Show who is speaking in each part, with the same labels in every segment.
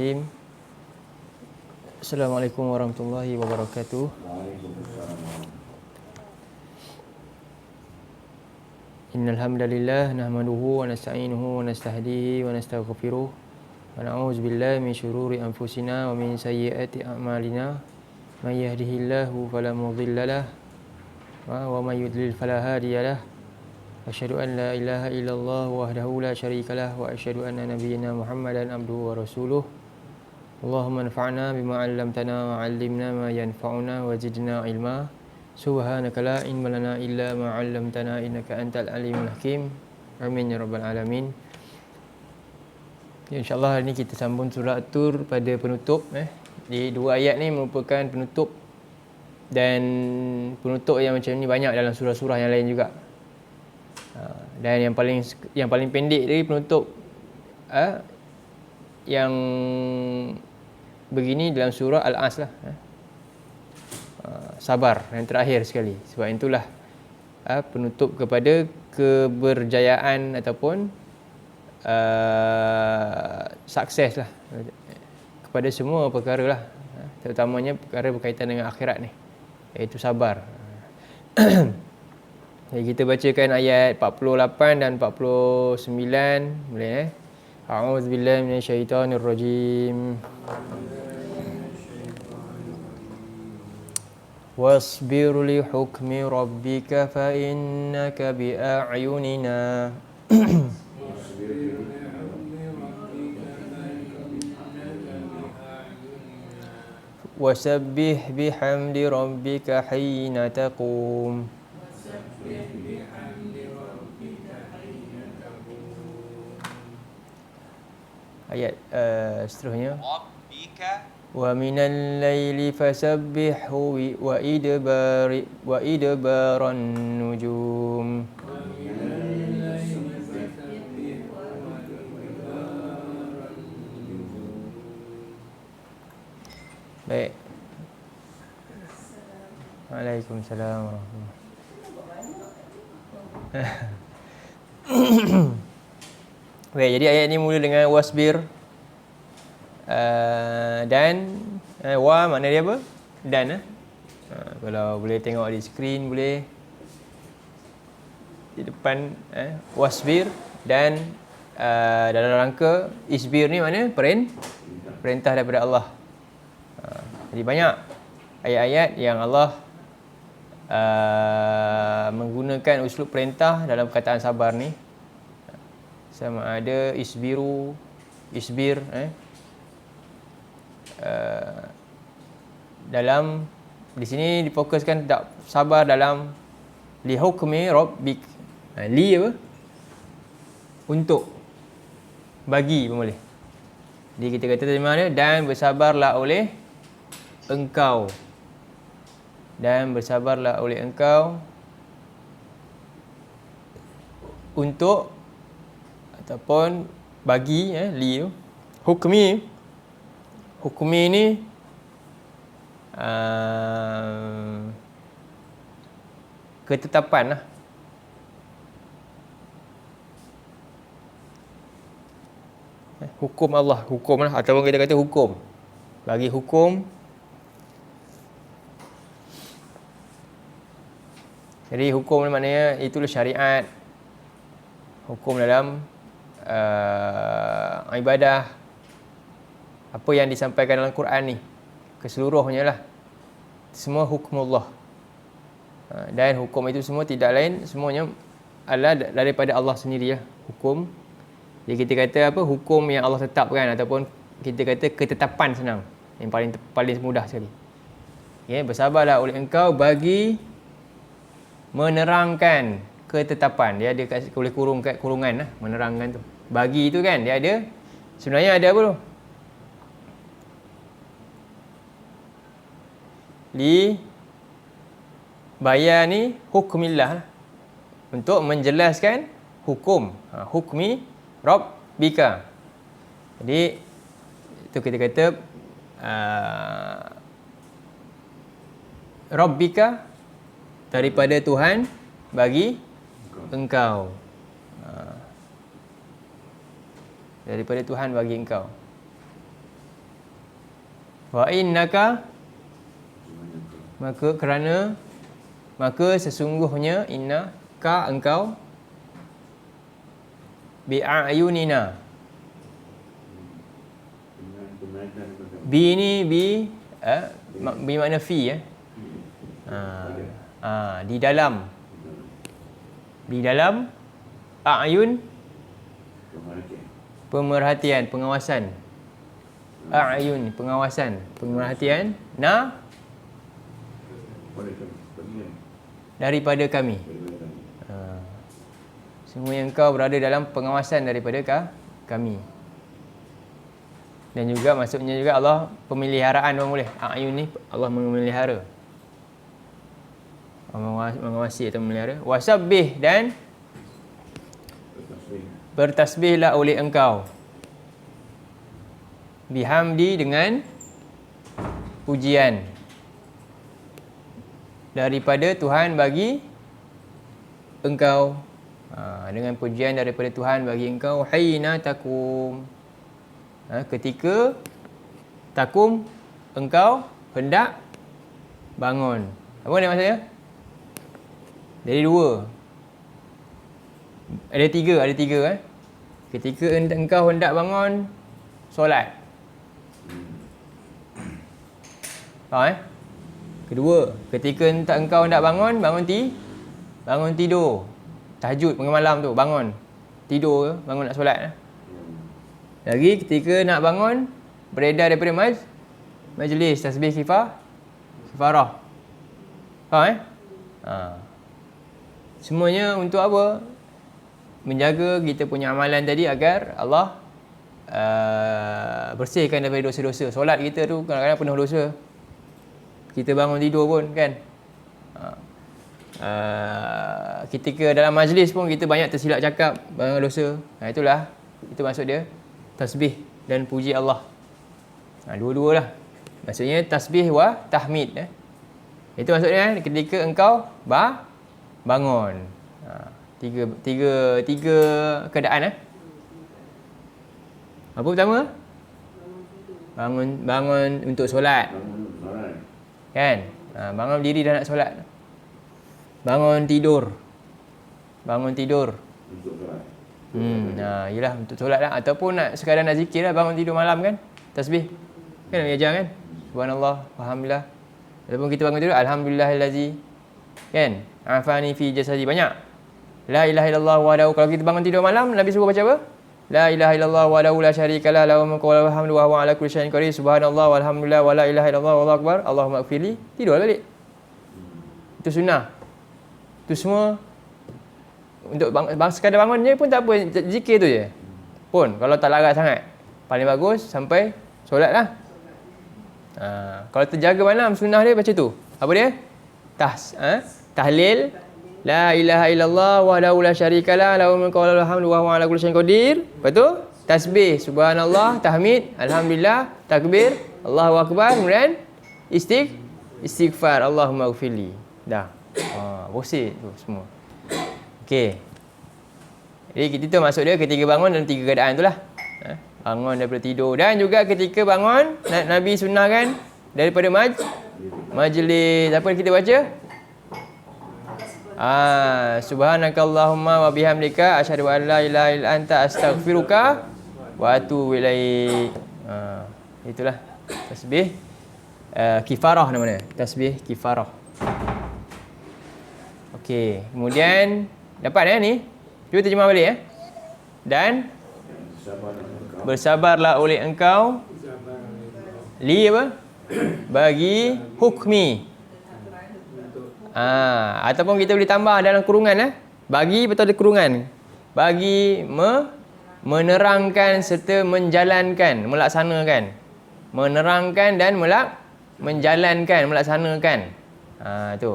Speaker 1: Bismillahirrahmanirrahim. Assalamualaikum warahmatullahi wabarakatuh. Innal hamdalillah nahmaduhu wa nasta'inuhu wa nastahdihi wa nastaghfiruh wa na'udzu billahi min syururi anfusina wa min sayyiati a'malina. May yahdihillahu fala mudilla lahu wa may yudlil fala hadiya lahu. Asyhadu an la ilaha illallah wahdahu la syarikalah wa asyhadu anna nabiyyana Muhammadan abduhu wa rasuluh. Allahumma anfa'na bima 'allamtana wa 'allimna ma yanfa'una wa zidna ilma. Subhanaka la ilma lana illa ma 'allamtana innaka antal alimul hakim. Amin ya rabbal alamin. InsyaAllah hari ini kita sambung surah At-Tur pada penutup. Di dua ayat ni merupakan penutup, dan penutup yang macam ni banyak dalam surah-surah yang lain juga. Dan yang paling pendek dari penutup yang begini dalam surah Al-As lah. Sabar yang terakhir sekali. Sebab itulah penutup kepada keberjayaan ataupun sukses lah kepada semua perkara lah, terutamanya perkara berkaitan dengan akhirat ni, iaitu sabar. Jadi kita bacakan ayat 48 dan 49 boleh A'udzubillahi minasyaitonirrajim. Wasbir li hukmi rabbika fa innaka bi a'yunina. Wasabbih bihamdi rabbika hina taqum. Ayat seterusnya. Wa minal laili fasabbihu wa idbaran nujum. Baik. Waalaikumsalam warahmatullahi wabarakatuh. Baik, jadi ayat ni mula dengan wasbir. Dan wa makna dia apa? Dan kalau boleh tengok di skrin boleh di depan wasbir, dan dalam rangka isbir ni mana? Perintah daripada Allah. Jadi banyak ayat-ayat yang Allah menggunakan uslub perintah dalam perkataan sabar ni. Sama ada isbiru, isbir dalam di sini difokuskan tak sabar dalam li hukmi rabbik. Li apa? Untuk, bagi pun boleh. Jadi kita kata tadi mana? Dan bersabarlah oleh engkau. Dan bersabarlah oleh engkau untuk ataupun bagi li hukmi ni ketetapan lah. Hukum Allah, hukum lah, ataupun kita kata hukum, bagi hukum. Jadi hukum ni maknanya itulah syariat, hukum dalam ibadah, apa yang disampaikan dalam Quran ni keseluruhnya lah, semua hukum Allah. Dan hukum itu semua tidak lain, semuanya adalah daripada Allah sendiri lah, hukum. Jadi kita kata apa? Hukum yang Allah tetapkan, ataupun kita kata ketetapan, senang, yang paling mudah sekali. Bersabarlah oleh engkau bagi menerangkan ketetapan. Dia ada boleh kurungan lah, menerangkan tu. Bagi tu kan dia ada, sebenarnya ada apa tu? Li bayar ni hukmillah, untuk menjelaskan hukum, hukmi rabbika. Jadi itu kita kata rabbika, daripada Tuhan bagi engkau. Daripada Tuhan bagi engkau. Wa innaka, maka sesungguhnya innaka engkau bi'ayunina. Bi ni bi makna fi ya. Di dalam a'yun, pemerhatian, pengawasan. A'yun, pengawasan, pemerhatian. Daripada kami. Semua yang kau berada dalam pengawasan daripada kami. Dan juga maksudnya juga Allah pemeliharaan orang boleh. A'yun ni Allah memelihara. Mengawasi atau memelihara. Wasabbih, dan bertasbihlah oleh engkau. Bihamdi, dengan pujian daripada Tuhan bagi engkau. Dengan pujian daripada Tuhan bagi engkau. Hina takum, ketika takum engkau hendak bangun. Apa ni maksudnya? Dari dua. Ada tiga. Ketika engkau hendak bangun solat. Faham Kedua, ketika engkau hendak bangun tidur. Tahajud tengah malam tu, bangun. Tidur ke, bangun nak solat. Lagi ketika nak bangun, beredar daripada majlis tasbih kifarah. Faham Semuanya untuk apa? Menjaga kita punya amalan tadi agar Allah bersihkan daripada dosa-dosa. Solat kita tu kadang-kadang penuh dosa. Kita bangun tidur pun kan. Ketika dalam majlis pun kita banyak tersilap cakap, banyak dosa. Itulah, itu maksud dia tasbih dan puji Allah. Dua-dua lah. Maksudnya tasbih wa tahmid. Itu maksudnya ketika engkau bangun. Tiga keadaan. Apa pertama? Bangun untuk solat. Kan? Bangun berdiri dah nak solat. Bangun tidur.
Speaker 2: Untuk solat.
Speaker 1: Yelah untuk solat lah. Ataupun sekadar nak zikir lah, bangun tidur malam kan. Tasbih. Kan nak ajar kan? Subhanallah, alhamdulillah. Ataupun kita bangun tidur, alhamdulillahillazi. Kan? Afani fi jasadi. Banyak. La ilaha illallah wahdahu. Kalau kita bangun tidur malam, Nabi suruh baca apa? La ilaha illallah wahdahu la syarikalah lahul mulku wa lahul hamdu wa huwa ala kulli syai'in qadir. Subhanallah walhamdulillah wa la ilaha illallah wallahu akbar. Allahumma ighfirli. Tidur balik. Itu sunnah. Itu semua untuk sekadar bangun je pun tak apa, zikir tu je. Pun kalau tak larat sangat, paling bagus sampai solat lah. Kalau terjaga malam, sunnah dia baca tu. Apa dia? Tahlil. La ilaha illallah wahdahu la syarikalah lahul mulku wa lahul hamdu wa huwa ala kulli syai'in qadir. Lepas tu tasbih, subhanallah, tahmid, alhamdulillah, takbir, Allahu akbar, kemudian istighfar, Allahumma ighfirli. Dah. Bosit tu semua. Okey. Jadi kita tu maksud dia ketika bangun dalam tiga keadaan tu lah. Bangun daripada tidur, dan juga ketika bangun Nabi sunnahkan daripada majlis. Apa kita baca? Subhanakallahumma wa bihamdika asyhadu an la ilaha illa anta astaghfiruka wa atubu ilaik. Itulah tasbih kifarah namanya. Tasbih kifarah. Okey, kemudian dapat ni. Cuba terjemah balik Dan bersabarlah oleh engkau bagi hukmi. Ataupun kita boleh tambah dalam kurungan bagi, betul ada kurungan. Bagi menerangkan serta menjalankan, melaksanakan. Menerangkan dan menjalankan, melaksanakan. Tu.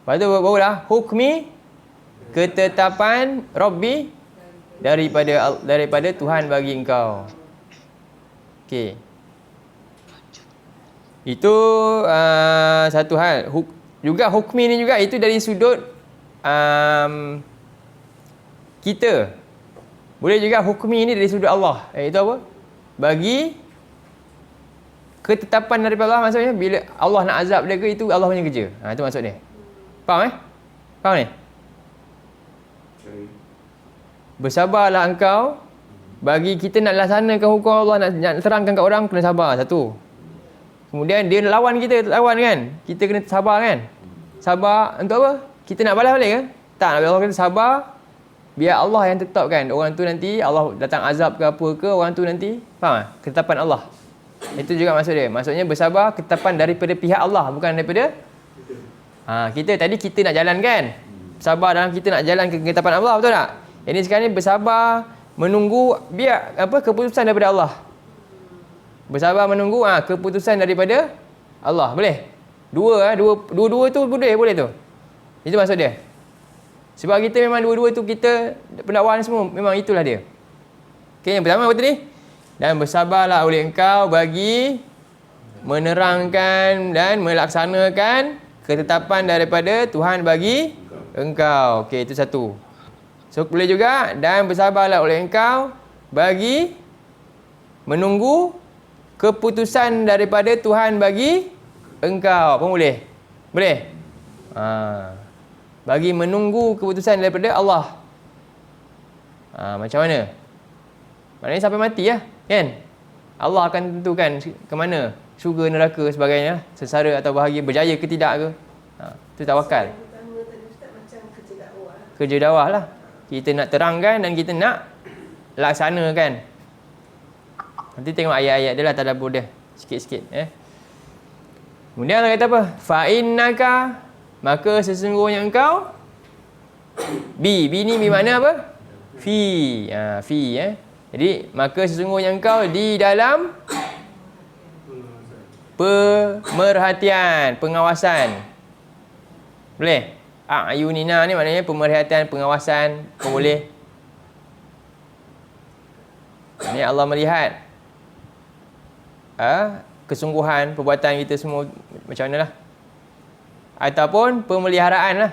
Speaker 1: Lepas tu barulah hukmi, ketetapan Rabbi daripada Tuhan bagi engkau. Okey. Itu satu hal. Juga hukmi ni juga itu dari sudut kita. Boleh juga hukmi ni dari sudut Allah. Itu apa? Bagi ketetapan daripada Allah maksudnya bila Allah nak azab dia ke, itu Allah punya kerja. Itu maksud dia. Faham Faham ni? Bersabarlah engkau bagi kita nak laksanakan hukum Allah, nak terangkan kat orang, kena sabar. Satu. Kemudian dia lawan kita, lawan kan? Kita kena sabar kan? Sabar untuk apa? Kita nak balas balik kan? Tak, Allah kata sabar biar Allah yang tetapkan. Orang tu nanti Allah datang azab ke apa ke, orang tu nanti faham tak? Ketetapan Allah. Itu juga maksud dia. Maksudnya bersabar ketetapan daripada pihak Allah, bukan daripada kita tadi kita nak jalan kan? Sabar dalam kita nak jalan ke ketetapan Allah, betul tak? Ini sekarang ni bersabar menunggu biar keputusan daripada Allah. Bersabar menunggu keputusan daripada Allah. Boleh? Dua-dua tu boleh tu. Itu maksud dia. Sebab kita memang dua-dua tu, kita pendakwaan semua memang itulah dia. Okey, yang pertama betul ni. Dan bersabarlah oleh engkau bagi menerangkan dan melaksanakan ketetapan daripada Tuhan bagi engkau. Okey, itu satu. So boleh juga, dan bersabarlah oleh engkau bagi menunggu keputusan daripada Tuhan bagi engkau pun boleh. Boleh? Bagi menunggu keputusan daripada Allah. Macam mana? Maknanya sampai mati lah, kan? Allah akan tentukan ke mana, syurga, neraka, sebagainya, sengsara atau bahagia, berjaya ke tidak ke. Itu tawakal. Kerja dakwah lah. Kita nak terangkan dan kita nak laksanakan. Nanti tengok ayat-ayat dia lah, tadabbur dia sikit-sikit. Kemudian Allah kata apa? Fa'innaka, maka sesungguhnya engkau. Bi ni mana apa? Fi. Jadi maka sesungguhnya engkau di dalam pemerhatian, pengawasan. Boleh? Ayunina ni maknanya pemerhatian, pengawasan pun boleh. Ini Allah melihat kesungguhan perbuatan kita semua macam mana lah. Ataupun pemeliharaan lah.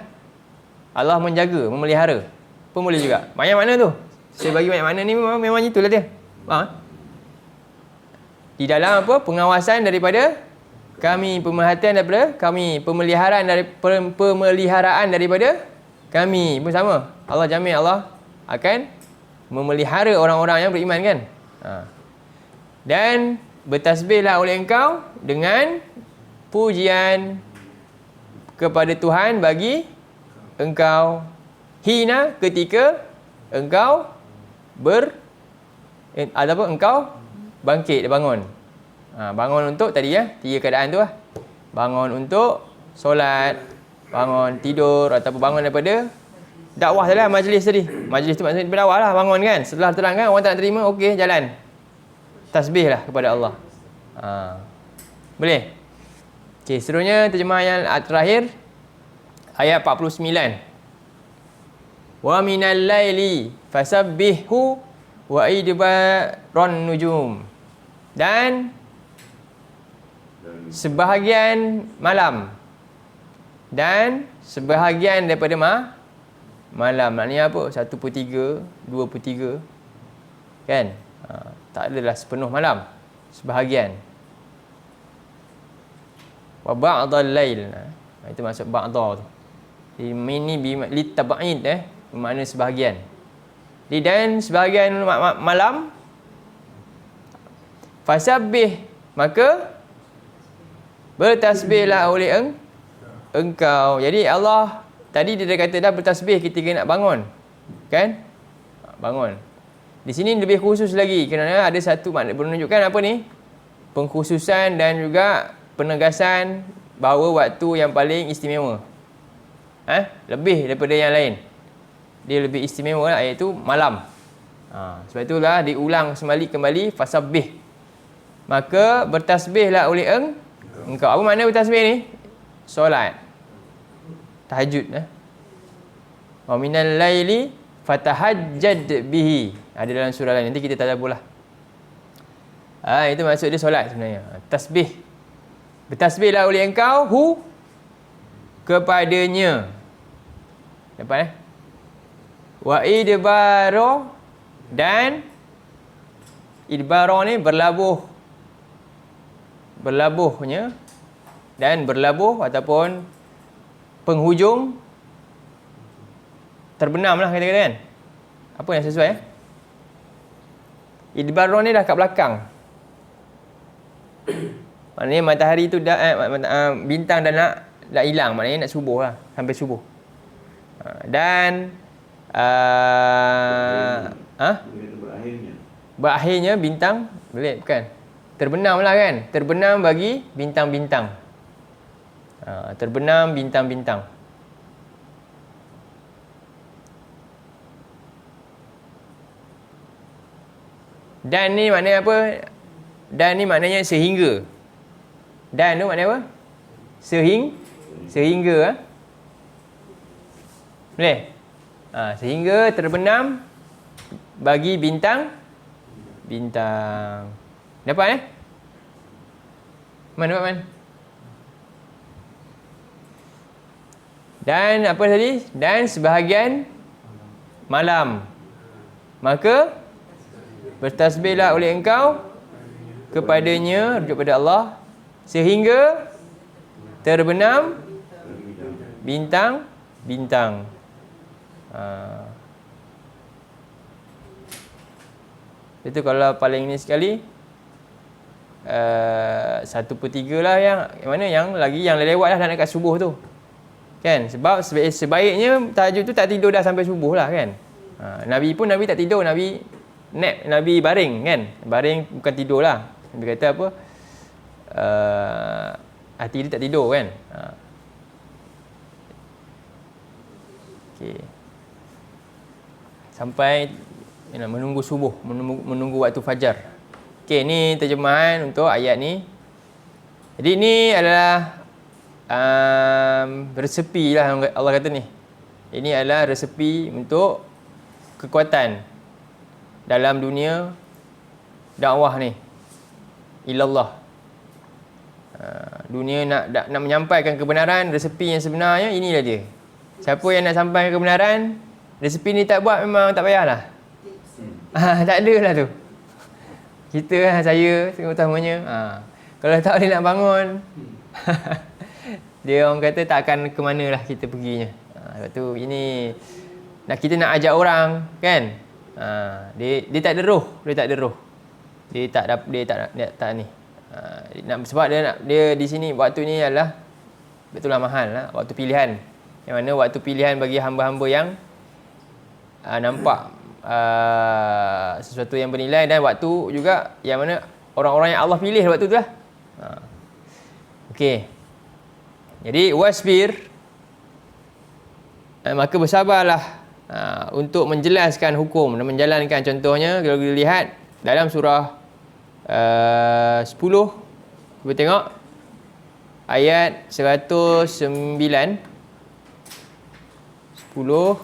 Speaker 1: Allah menjaga, memelihara pun boleh juga. Banyak makna tu. Saya bagi banyak makna ni memang itulah dia. Di dalam apa? Pengawasan daripada kami, pemerhatian daripada kami, pemeliharaan daripada kami pun sama. Allah jamin Allah akan memelihara orang-orang yang beriman kan. Dan bertasbihlah oleh engkau dengan pujian kepada Tuhan bagi engkau hina, ketika engkau engkau bangkit, bangun. Bangun untuk tadi tiga keadaan tu lah. Bangun untuk solat, bangun tidur, ataupun bangun daripada dakwah tadi lah, majlis tadi. Majlis tu maksudnya berdakwah lah, bangun kan. Setelah terangkan, orang tak nak terima, okey, jalan. Tasbih lah kepada Allah. Boleh? Okey, seterusnya terjemah yang terakhir. Ayat 49. Wa minal laili fasabbihu wa idbaran nujum. Dan sebahagian malam, dan sebahagian daripada malam. Maknanya apa? 1/3, 2/3 kan? Tak adalah sepenuh malam, sebahagian. Wa ba'dal lail, itu maksud ba'da tu. Ini li tab'id, bermakna sebahagian. Dan sebahagian malam fasabbih, maka bertasbihlah oleh engkau. Jadi Allah tadi dia dah kata dah bertasbih ketika nak bangun. Kan? Bangun. Di sini lebih khusus lagi kerana ada satu makna menunjukkan apa ni? Pengkhususan dan juga penegasan bahawa waktu yang paling istimewa. Lebih daripada yang lain. Dia lebih istimewa iaitu malam. Sebab itulah diulang kembali fasabbih. Maka bertasbihlah oleh engkau. Apa makna bertasbih ni? Solat. Tahajud. Wa minal laili fatahajjad bihi. Ada dalam surah lain. Nanti kita tadabbur lah. Itu maksud dia solat sebenarnya. Tasbih. Bertasbihlah oleh engkau kepadanya. Dapat Wa idbaro, dan idbaro ni berlabuh berlabuhnya dan berlabuh ataupun penghujung terbenam lah kata-kata kan. Apa yang sesuai? Idbaron ni dah kat belakang. Maknanya matahari tu dah bintang dah nak hilang, maknanya nak subuh lah, sampai subuh. Dan berakhirnya bintang boleh bukan? Terbenam lah kan? Terbenam bagi bintang-bintang. Terbenam bintang-bintang. Dan ni maknanya apa? Dan ni maknanya sehingga. Dan tu maknanya apa? Sehingga. Boleh? Sehingga terbenam bagi bintang. Dapat Mana dapat man? Dan apa tadi? Dan sebahagian malam. Maka bertasbihlah oleh engkau kepadanya, rujuk pada Allah, sehingga terbenam bintang-bintang. Itu kalau paling ni sekali 1/3 lah yang mana yang lewat dah nak dekat subuh tu. Kan? Sebab sebaiknya tahajud tu tak tidur dah sampai subuh lah kan. Nabi tak tidur, Nabi nap, Nabi baring kan. Baring bukan tidur lah. Nabi kata apa? Hati dia tak tidur kan. Okay. Sampai menunggu subuh, menunggu waktu fajar. Okey, ni terjemahan untuk ayat ni. Jadi ni adalah resepi lah Allah kata ni. Ini adalah resepi untuk kekuatan dalam dunia dakwah ni. Ilallah. Dunia nak menyampaikan kebenaran, resepi yang sebenarnya inilah dia. Siapa yang nak sampaikan kebenaran, resepi ni tak buat memang tak payahlah. Tak ada lah tu. Kita lah, saya utamanya. Kalau tak boleh nak bangun, dia orang kata tak akan ke mana lah kita perginya. Sebab tu ini kita nak ajak orang kan. Dia tak ada roh, Dia tak ni. Sebab dia di sini waktu ni adalah betul lah mahal lah, waktu pilihan. Yang mana waktu pilihan bagi hamba-hamba yang nampak sesuatu yang bernilai, dan waktu juga yang mana orang-orang yang Allah pilih waktu tu lah. Okey. Jadi wasbir, maka bersabarlah untuk menjelaskan hukum dan menjalankan. Contohnya kalau kita lihat dalam surah 10, kita tengok ayat 109, 10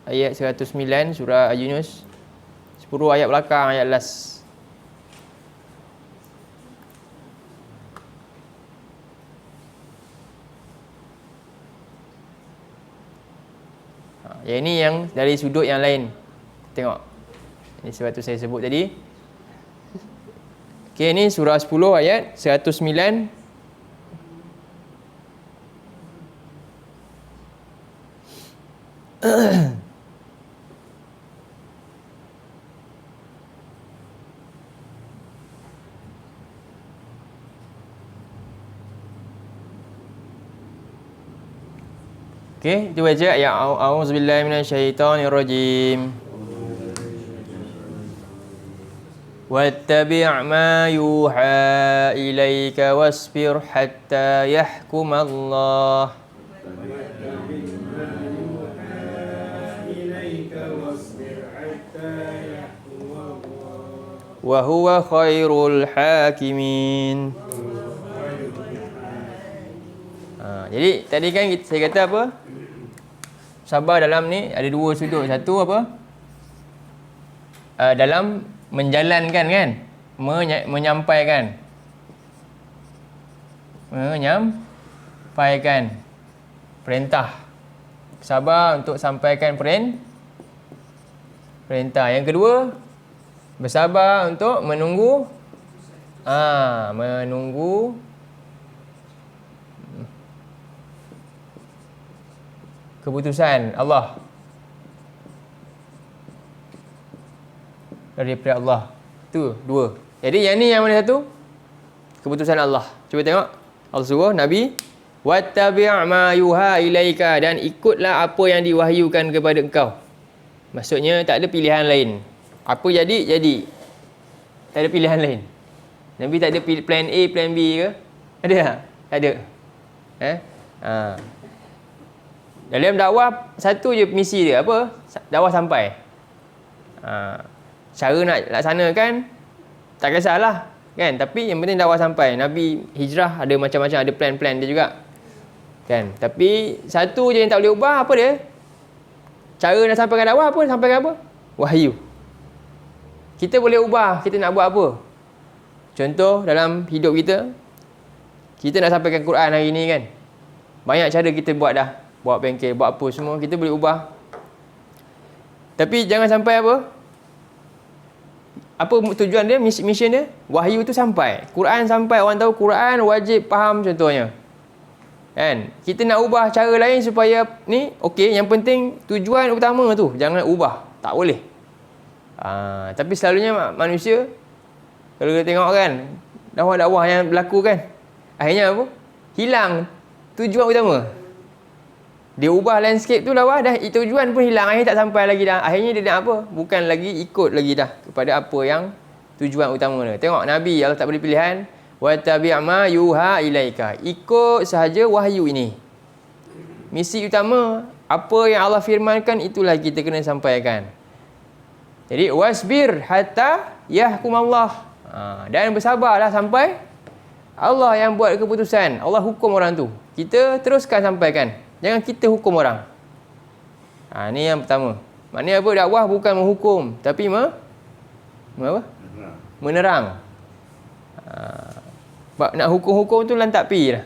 Speaker 1: ayat 109 surah Yunus, 10 ayat belakang, ayat last. Yang ini yang dari sudut yang lain. Tengok. Ini sebab tu saya sebut tadi. Okey, ini surah 10 ayat 109. Okey, itu baca ayat a'udzubillahi minasyaitonirrajim. Wattabi' ma yuha ilaika wasbir hatta yahkum Allah. Wa huwa khairul hakimin. Jadi tadi kan saya kata apa? Sabar dalam ni ada dua sudut. Satu apa? Dalam menjalankan kan? Menyampaikan. Menyampaikan perintah. Sabar untuk sampaikan perintah. Yang kedua, Bersabar untuk menunggu menunggu keputusan Allah daripada Allah. Tu dua. Jadi yang ni yang mana satu? Keputusan Allah. Cuba tengok. Allah suruh Nabi, wattabi' ma yuha ilaika, dan ikutlah apa yang diwahyukan kepada engkau. Maksudnya tak ada pilihan lain. Apa jadi, jadi. Tak ada pilihan lain. Nabi tak ada plan A, plan B ke? Ada tak? Tak ada. Dalam dakwah, satu je misi dia. Apa? Dakwah sampai. Cara nak laksanakan, tak kisahlah. Kan? Tapi yang penting dakwah sampai. Nabi hijrah ada macam-macam, ada plan-plan dia juga. Kan? Tapi satu je yang tak boleh ubah, apa dia? Cara nak sampaikan dakwah apa? Sampaikan apa? Wahyu. Kita boleh ubah, kita nak buat apa? Contoh dalam hidup kita, kita nak sampaikan Quran hari ni kan. Banyak cara kita buat dah. Buat bengkel, buat apa semua, kita boleh ubah. Tapi jangan sampai apa? Apa tujuan dia, mission dia? Wahyu tu sampai. Quran sampai, orang tahu Quran wajib faham contohnya. Kan? Kita nak ubah cara lain supaya ni, okey, yang penting tujuan utama tu, jangan ubah. Tak boleh. Tapi selalunya manusia, kalau kita tengok kan, dakwah-dakwah yang berlaku kan, akhirnya apa? Hilang tujuan utama. Dia ubah landscape tu dakwah, dah tujuan pun hilang, akhirnya tak sampai lagi dah. Akhirnya dia nak apa? Bukan lagi ikut lagi dah kepada apa yang tujuan utama dia. Tengok Nabi, Allah tak beri pilihan. Wattabi' ma yuha ilaika. Ikut sahaja wahyu ini. Misi utama, apa yang Allah firmankan, itulah kita kena sampaikan. Jadi wasbir hatta yahkum Allah. Dan bersabarlah sampai Allah yang buat keputusan. Allah hukum orang tu. Kita teruskan sampaikan. Jangan kita hukum orang. Ni yang pertama. Maknanya apa? Dakwah bukan menghukum, tapi menerang. Nak hukum-hukum tu lantak pi lah.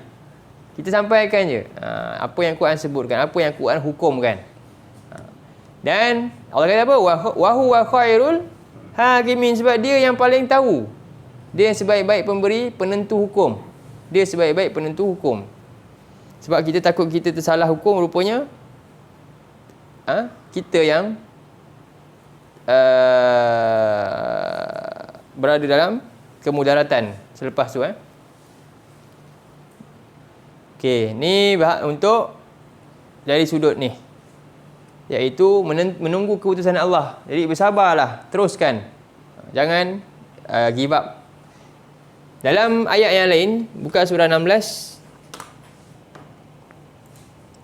Speaker 1: Kita sampaikan je apa yang Quran sebutkan, apa yang Quran hukumkan. Dan Allah kata apa? Wa huwa khairul hakimin, sebab dia yang paling tahu. Dia yang sebaik-baik pemberi penentu hukum. Dia sebaik-baik penentu hukum. Sebab kita takut kita tersalah hukum, rupanya kita yang berada dalam kemudaratan selepas tu. Okey, ni untuk dari sudut ni, iaitu menunggu keputusan Allah. Jadi bersabarlah, teruskan. Jangan give up. Dalam ayat yang lain, buka surah 16.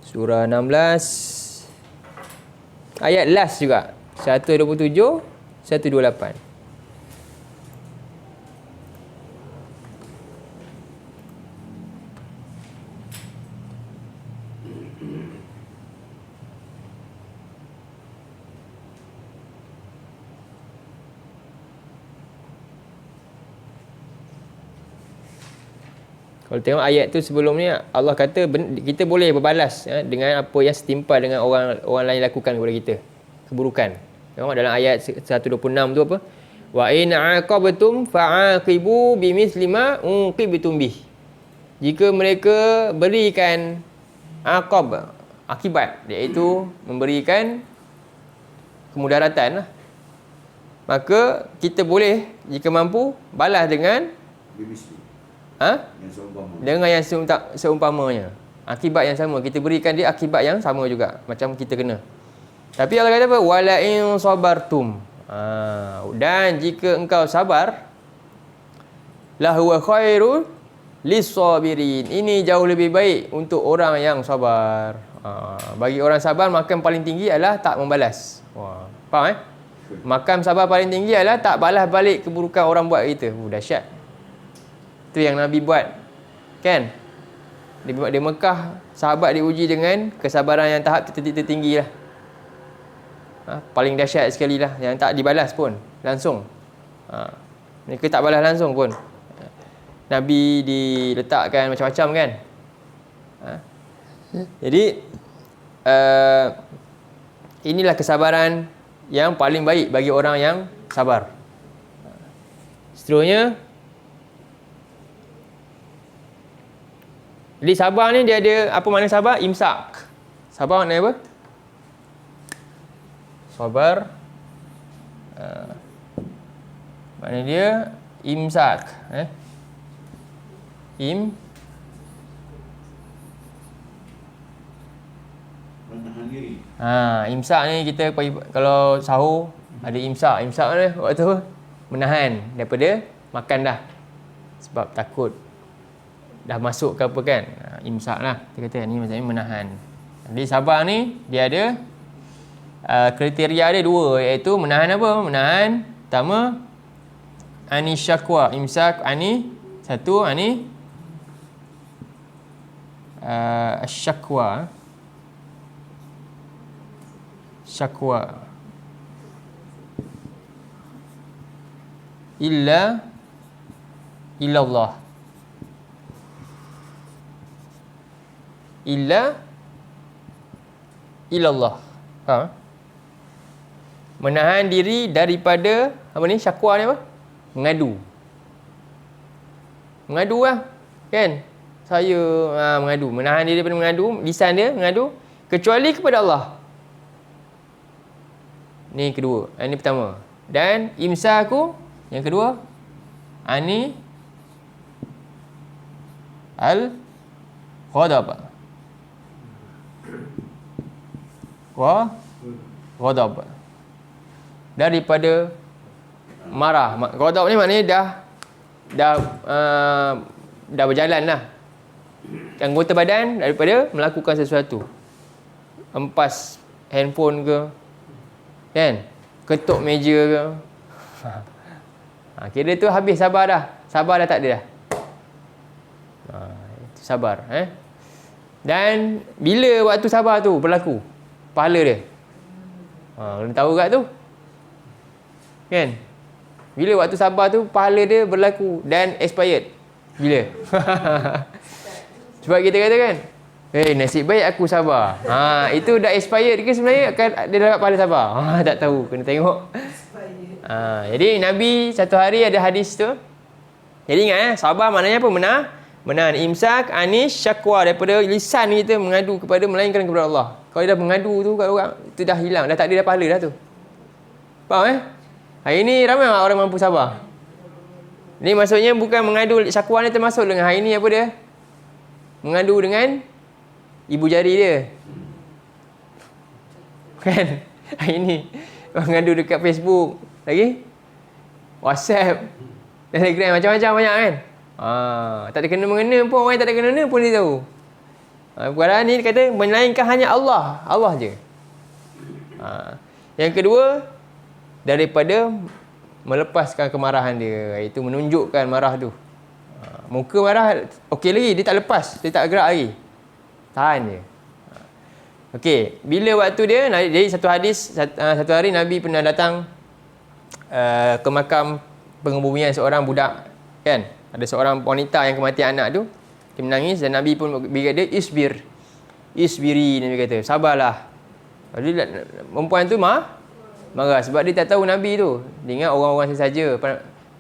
Speaker 1: Surah 16 ayat last juga, 127, 128. Kalau tengok ayat tu sebelum ni, Allah kata kita boleh berbalas dengan apa yang setimpal dengan orang lain lakukan kepada kita, keburukan. Tengok dalam ayat 126 tu apa? Wa in aqabtum fa'aqibu bimithli ma uqibtum bih. Jika mereka berikan akibat, iaitu memberikan kemudaratan lah, maka kita boleh, jika mampu, balas dengan dengan yang seumpamanya. Akibat yang sama, kita berikan dia akibat yang sama juga, macam kita kena. Tapi Allah kata apa? Wala in sabartum. Dan jika engkau sabar, lahuwa khairul lis-sabirin. Ini jauh lebih baik untuk orang yang sabar. Bagi orang sabar, makam paling tinggi adalah tak membalas. Faham Makam sabar paling tinggi adalah tak balas balik keburukan orang buat kita. Dahsyat. Itu yang Nabi buat. Kan? Di Mekah, sahabat diuji dengan kesabaran yang tahap tertinggi lah. Paling dahsyat sekali lah. Yang tak dibalas pun langsung. Mereka tak balas langsung pun. Nabi diletakkan macam-macam kan. Jadi inilah kesabaran yang paling baik bagi orang yang sabar. Seterusnya, jadi sabar ni dia ada, apa makna sabar? Imsak. Sabar makna apa? Sabar. Makna dia imsak.
Speaker 2: Menahan diri.
Speaker 1: Imsak ni kita kalau sahur ada imsak. Imsak mana? Waktu menahan daripada makan dah. Sebab takut dah masuk ke apa kan. Imsak lah. Kita kata ni maksudnya menahan. Jadi sabar ni dia ada kriteria dia dua, iaitu menahan apa? Menahan pertama ani syakwa, imsak ani satu, ani syakwa. Syakwa illallah. Illallah. Faham? Menahan diri daripada apa ni? Syakwa ni apa? Mengadu. Mengadu lah. Kan? Saya mengadu. Menahan diri daripada mengadu. Lisan dia mengadu. Kecuali kepada Allah. Ni kedua. Ini pertama. Dan imsaku yang kedua. Ani al-ghadab. Ghadab. Daripada marah. Ghadab ni maknanya dah berjalan lah. Anggota badan daripada melakukan sesuatu. Empas handphone ke, kan? Ketuk meja ke. Kira tu habis sabar dah. Sabar dah tak ada dah. Itu sabar. Dan bila waktu sabar tu berlaku? Pahala dia. Kena tahu kat tu. Kan? Bila waktu sabar tu pahala dia berlaku dan expired. Bila? Sebab kita kata kan, nasib baik aku sabar. Itu dah expired ke sebenarnya akan dia dapat pahala sabar? Tak tahu, kena tengok. Jadi Nabi satu hari ada hadis tu. Jadi ingat sabar maknanya apa? Menahan imsak anis syakwa, daripada lisan kita mengadu kepada melainkan kepada Allah. Kalau dia dah mengadu tu kat orang, tu dah hilang, dah tak ada dah pahala dah tu. Faham Hari ni ramai orang mampu sabar. Ni maksudnya bukan mengadu syakwa ni termasuk dengan hari ni apa dia? Mengadu dengan ibu jari dia. Kan? Hari ni mengadu dekat Facebook, lagi WhatsApp, Telegram, macam-macam banyak kan? Tak ada kena-mengena pun, orang yang tak ada kena-mengena pun dia tahu. Perkara ni kata melainkan hanya Allah. Allah je. Yang kedua, daripada melepaskan kemarahan dia, iaitu menunjukkan marah tu. Muka marah okey lagi, dia tak lepas, dia tak gerak lagi. Tahan je. Okey, bila waktu dia, jadi satu hadis, satu hari Nabi pernah datang ke makam pengebumian seorang budak, kan? Ada seorang wanita yang kematian anak tu, dia menangis dan Nabi pun beri dia isbiri, Nabi kata, sabarlah. Jadi perempuan tu marah sebab dia tak tahu Nabi tu. Dia ingat orang-orang saja.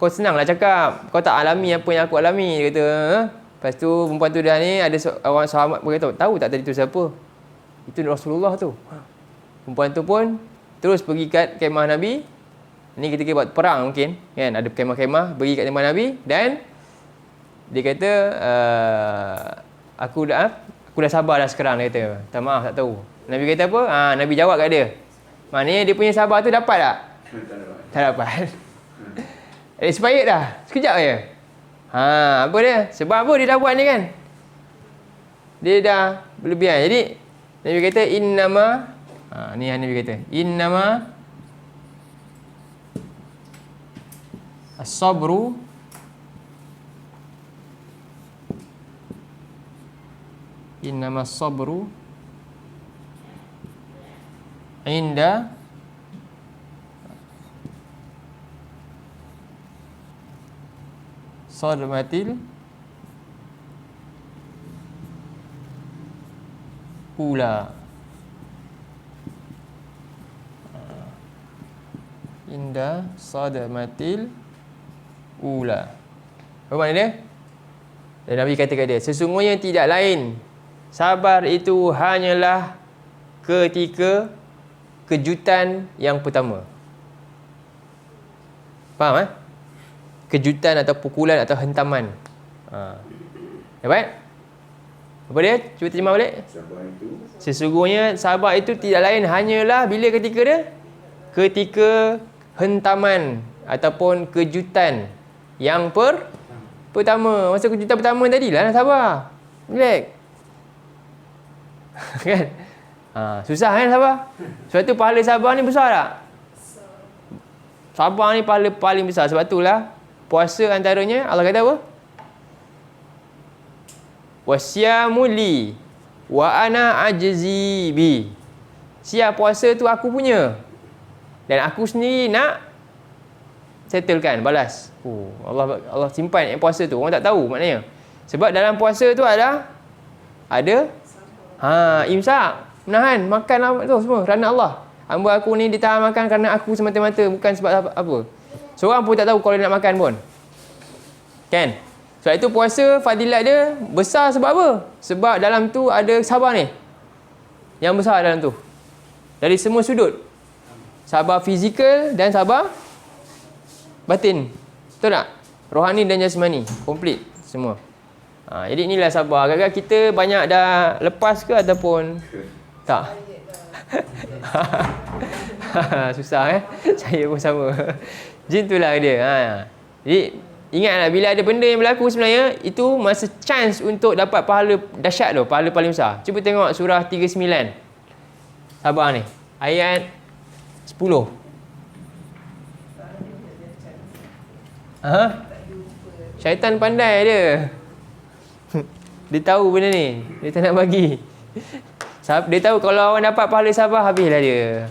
Speaker 1: Kau senanglah cakap, kau tak alami apa yang aku alami, dia kata. Lepas tu perempuan tu dah ni, ada orang sahabat pun kata, tahu tak tadi tu siapa? Itu Rasulullah tu. Perempuan tu pun terus pergi kat kemah Nabi. Ni ketika buat perang mungkin, kan? Ada kemah-kemah, pergi kat kemah Nabi dan dia kata, aku dah sabar dah sekarang, dia kata. Tak, maaf, tak tahu. Nabi kata apa? Nabi jawab kat dia. Maknanya dia punya sabar tu dapat tak? Tak dapat. Expired dah. Sekejap je. Apa dia? Sebab apa dia dah buat ni kan? Dia dah berlebihan. Jadi Nabi kata innama, ni yang Nabi kata, innama as-sabru inda sadmatil ula. Inda sadmatil ula. Apa makna dia? Dan Nabi kata kat dia, sesungguhnya tidak lain, sabar itu hanyalah ketika kejutan yang pertama. Faham? Kejutan atau pukulan atau hentaman. Dapat? Apa dia? Cuba terjemah balik.
Speaker 2: Sabar itu
Speaker 1: Sesungguhnya sabar itu tidak lain hanyalah bila ketika dia? Ketika hentaman ataupun kejutan yang pertama. Masa kejutan pertama tadi lah nak sabar. Relax. Kan? Susah kan sabar? Sebab tu pahala sabar ni besar tak? Sabar ni pahala paling besar. Sebab itulah puasa antaranya Allah kata apa? Wasyamu li wa ana ajzi bi. Siap puasa tu aku punya. Dan aku sendiri nak settlekan, balas. Allah simpan puasa tu. Orang tak tahu maknanya. Sebab dalam puasa tu ada imsak, menahan makan tu semua kerana Allah. Hamba aku ni ditahan makan kerana aku semata-mata, bukan sebab apa. Seorang pun tak tahu kalau dia nak makan pun. Kan? Sebab itu puasa fadilat dia besar sebab apa? Sebab dalam tu ada sabar ni. Yang besar dalam tu. Dari semua sudut. Sabar fizikal dan sabar batin. Betul tak? Rohani dan jasmani. Komplit semua. Jadi inilah sabar. Agak-agak kita banyak dah lepas ke ataupun tak? Susah Saya pun sama. Macam itulah dia. Jadi ingatlah bila ada benda yang berlaku sebenarnya itu masa chance untuk dapat pahala dahsyat tu, pahala paling besar. Cuba tengok surah 39. Sabar ni. Ayat 10. Syaitan pandai dia. Dia tahu benda ni. Dia tak nak bagi. Dia tahu kalau orang dapat pahala sabar, habislah dia.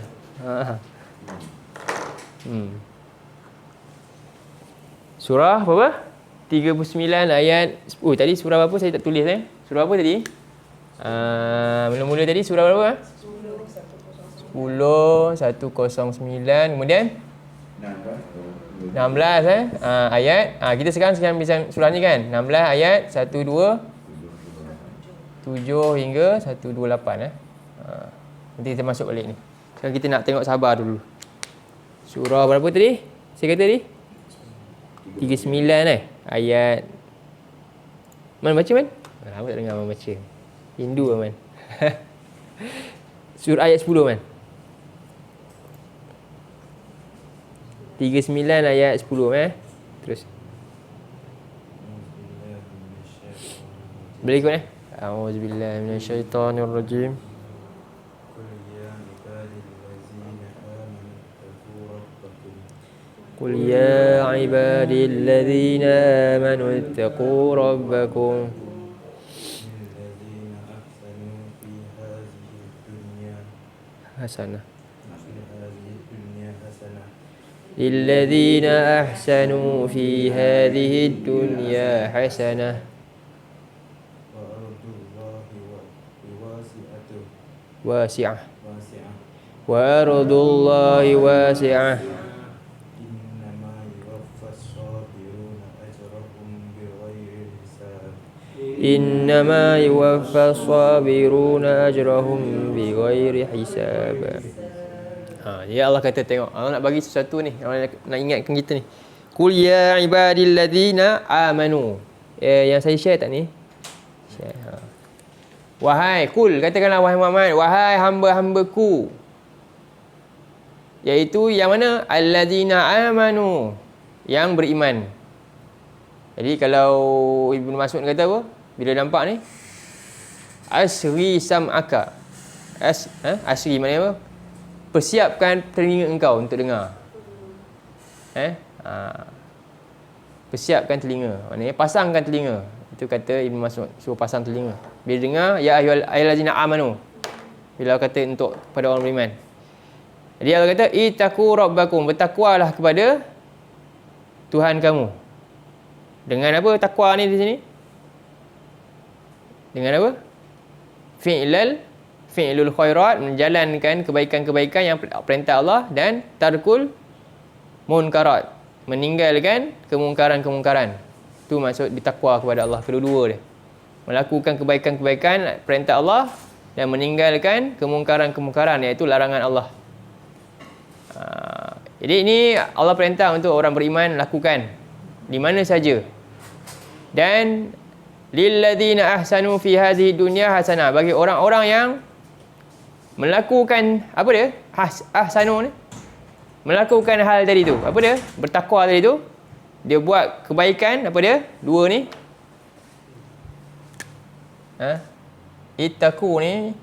Speaker 1: Surah apa? 39 ayat... tadi surah apa saya tak tulis Surah apa tadi? Mula-mula tadi surah berapa? 10, 109. Kemudian? 16 ayat. Kita sekarang bincang surah ni kan? 16 ayat 12 7 hingga 128 nanti kita masuk balik ni. Sekarang kita nak tengok sabar dulu. Surah berapa tadi? Saya kata tadi 39 ayat. Man baca man? Lama tak dengar man baca. Hindu man. Surah ayat 10 man. 39 ayat 10 Terus. Boleh ikut A'udzubillahi minasyaitonirrajim. Qul ya ibadilladzina amanu ittaqu rabbakum hasanah lilladzina ahsanu fi hadhihi dunya hasanah wasi'ah wa ardullahi wasi'ah innama yuwaffas sabiruna ajrahum bighairi hisab. Jadi Allah kata tengok, Allah nak bagi sesuatu ni, Allah nak ingatkan kita ni. Qul ya ibadilladzina amanu. Yang saya share tak ni? Share. Wahai kul, katakanlah wahai Muhammad, wahai hamba-hambaku. Iaitu yang mana? Alladzina amanu, yang beriman. Jadi kalau Ibnu Mas'ud kata apa? Bila nampak ni, asri sam'aka. Asri maknanya apa? Persiapkan telinga engkau untuk dengar. Persiapkan telinga. Maknanya pasangkan telinga. Itu kata Ibnu Mas'ud, suruh pasang telinga. Bila dengar, ya ayyuhallazina amanu. Bila Allah kata untuk pada orang beriman. Jadi Allah kata, ittaqu rabbakum, bertakwalah kepada Tuhan kamu. Dengan apa takwa ni di sini? Dengan apa? Fi'lul khairat, menjalankan kebaikan-kebaikan yang perintah Allah, dan tarkul munkarat, meninggalkan kemungkaran-kemungkaran. Itu maksud bertakwa kepada Allah, kedua-dua dia. Melakukan kebaikan-kebaikan, perintah Allah, dan meninggalkan kemungkaran-kemungkaran, iaitu larangan Allah. Jadi ini Allah perintah untuk orang beriman lakukan di mana saja. Dan lilladzina ahsanu fi hadhihi dunya hasanah, bagi orang-orang yang melakukan apa dia? Ahsanu ni. Melakukan hal tadi tu. Apa dia? Bertakwa tadi tu. Dia buat kebaikan, apa dia? Dua ni. Ittaqu ni.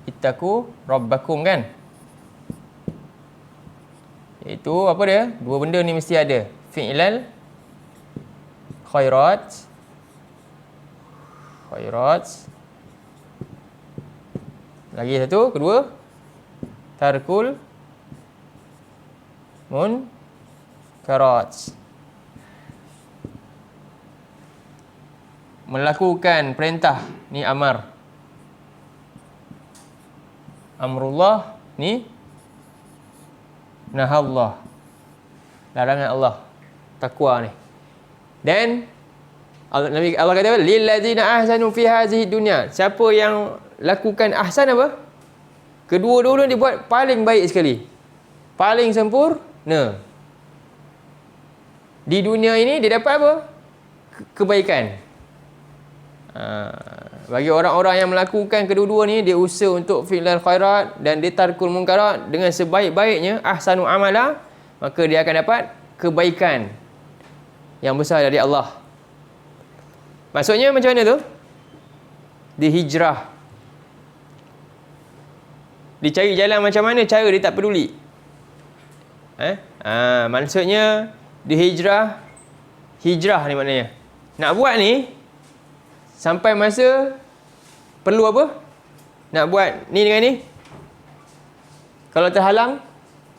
Speaker 1: Ittaqu rabbakum kan? Itu apa dia? Dua benda ni mesti ada. Fi'lal khairat. Lagi satu, kedua, tarkul munkarat. Melakukan perintah ni amar. Amrullah ni nahallah. Larangan Allah. Takwa ni. Dan Allah kata lilladzina ahsanu fi hadhihi dunya. Siapa yang lakukan ahsan apa? Kedua-dua dia buat paling baik sekali. Paling sempurna. Di dunia ini dia dapat apa? Kebaikan. Bagi orang-orang yang melakukan kedua-dua ni, dia usaha untuk fi'lal khairat dan dia tarkul munkarat dengan sebaik-baiknya, ahsanu amala, maka dia akan dapat kebaikan yang besar dari Allah. Maksudnya macam mana tu? Dia hijrah. Dia cari jalan macam mana cara dia tak peduli. Maksudnya dia hijrah. Hijrah ni maknanya. Nak buat ni sampai masa perlu apa? Nak buat ni dengan ni. Kalau terhalang,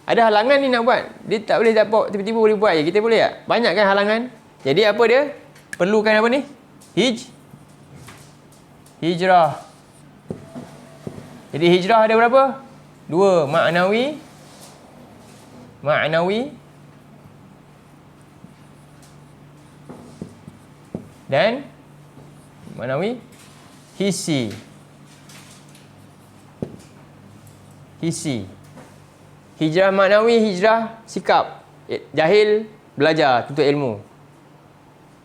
Speaker 1: ada halangan ni nak buat. Dia tak boleh dapat tiba-tiba boleh buat je. Kita boleh tak? Banyak kan halangan. Jadi apa dia? Perlukan apa ni? Hijrah. Jadi hijrah ada berapa? Dua. Ma'nawi. Dan ma'nawi. Hissi. Hijrah maknawi, hijrah sikap. Jahil, belajar, tuntut ilmu.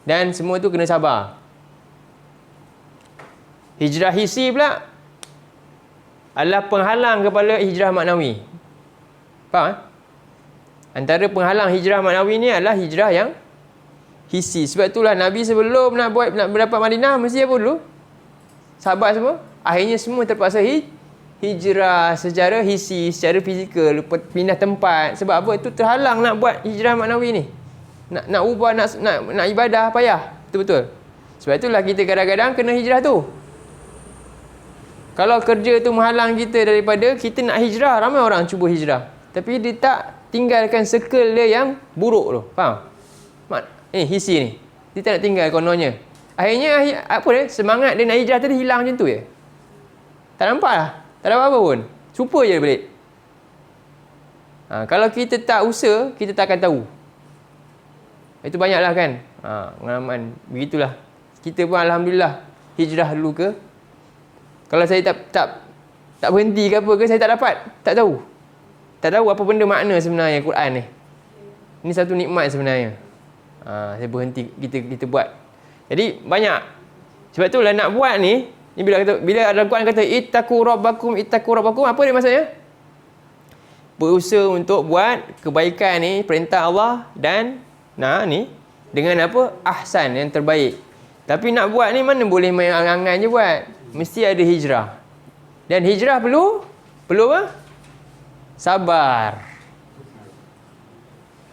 Speaker 1: Dan semua tu kena sabar. Hijrah hissi pula adalah penghalang kepada hijrah maknawi. Faham? Antara penghalang hijrah maknawi ni adalah hijrah yang hissi. Sebab itulah Nabi sebelum nak mendapat Madinah, mesti apa dulu? Sahabat semua. Akhirnya semua terpaksa hijrah secara hissi, secara fizikal, pindah tempat. Sebab apa? Itu terhalang nak buat hijrah maknawi ni. Nak ubah, nak ibadah payah. Betul-betul. Sebab itulah kita kadang-kadang kena hijrah tu. Kalau kerja tu menghalang kita daripada kita nak hijrah, ramai orang cuba hijrah. Tapi dia tak tinggalkan circle dia yang buruk tu. Faham? Hissi ni. Dia tak nak tinggal kononnya. Akhirnya apa dia? Semangat dia nak hijrah tadi hilang macam tu je. Tak nampak lah. Tak ada apa-apa pun. Supa je balik. Kalau kita tak usaha, kita tak akan tahu. Itu banyaklah kan. Pengalaman. Begitulah. Kita pun Alhamdulillah hijrah dulu ke. Kalau saya tak berhenti ke apa ke, saya tak dapat. Tak tahu. Tak tahu apa benda makna sebenarnya Quran ni. Ini satu nikmat sebenarnya. Saya berhenti, kita buat. Jadi banyak. Sebab itulah nak buat ni bila ada Al-Quran kata ittaqu rabbakum, apa dia maksudnya? Berusaha untuk buat kebaikan ni, perintah Allah dan ni dengan apa? Ahsan, yang terbaik. Tapi nak buat ni mana boleh main angan-angan je buat. Mesti ada hijrah. Dan hijrah perlu apa? Sabar.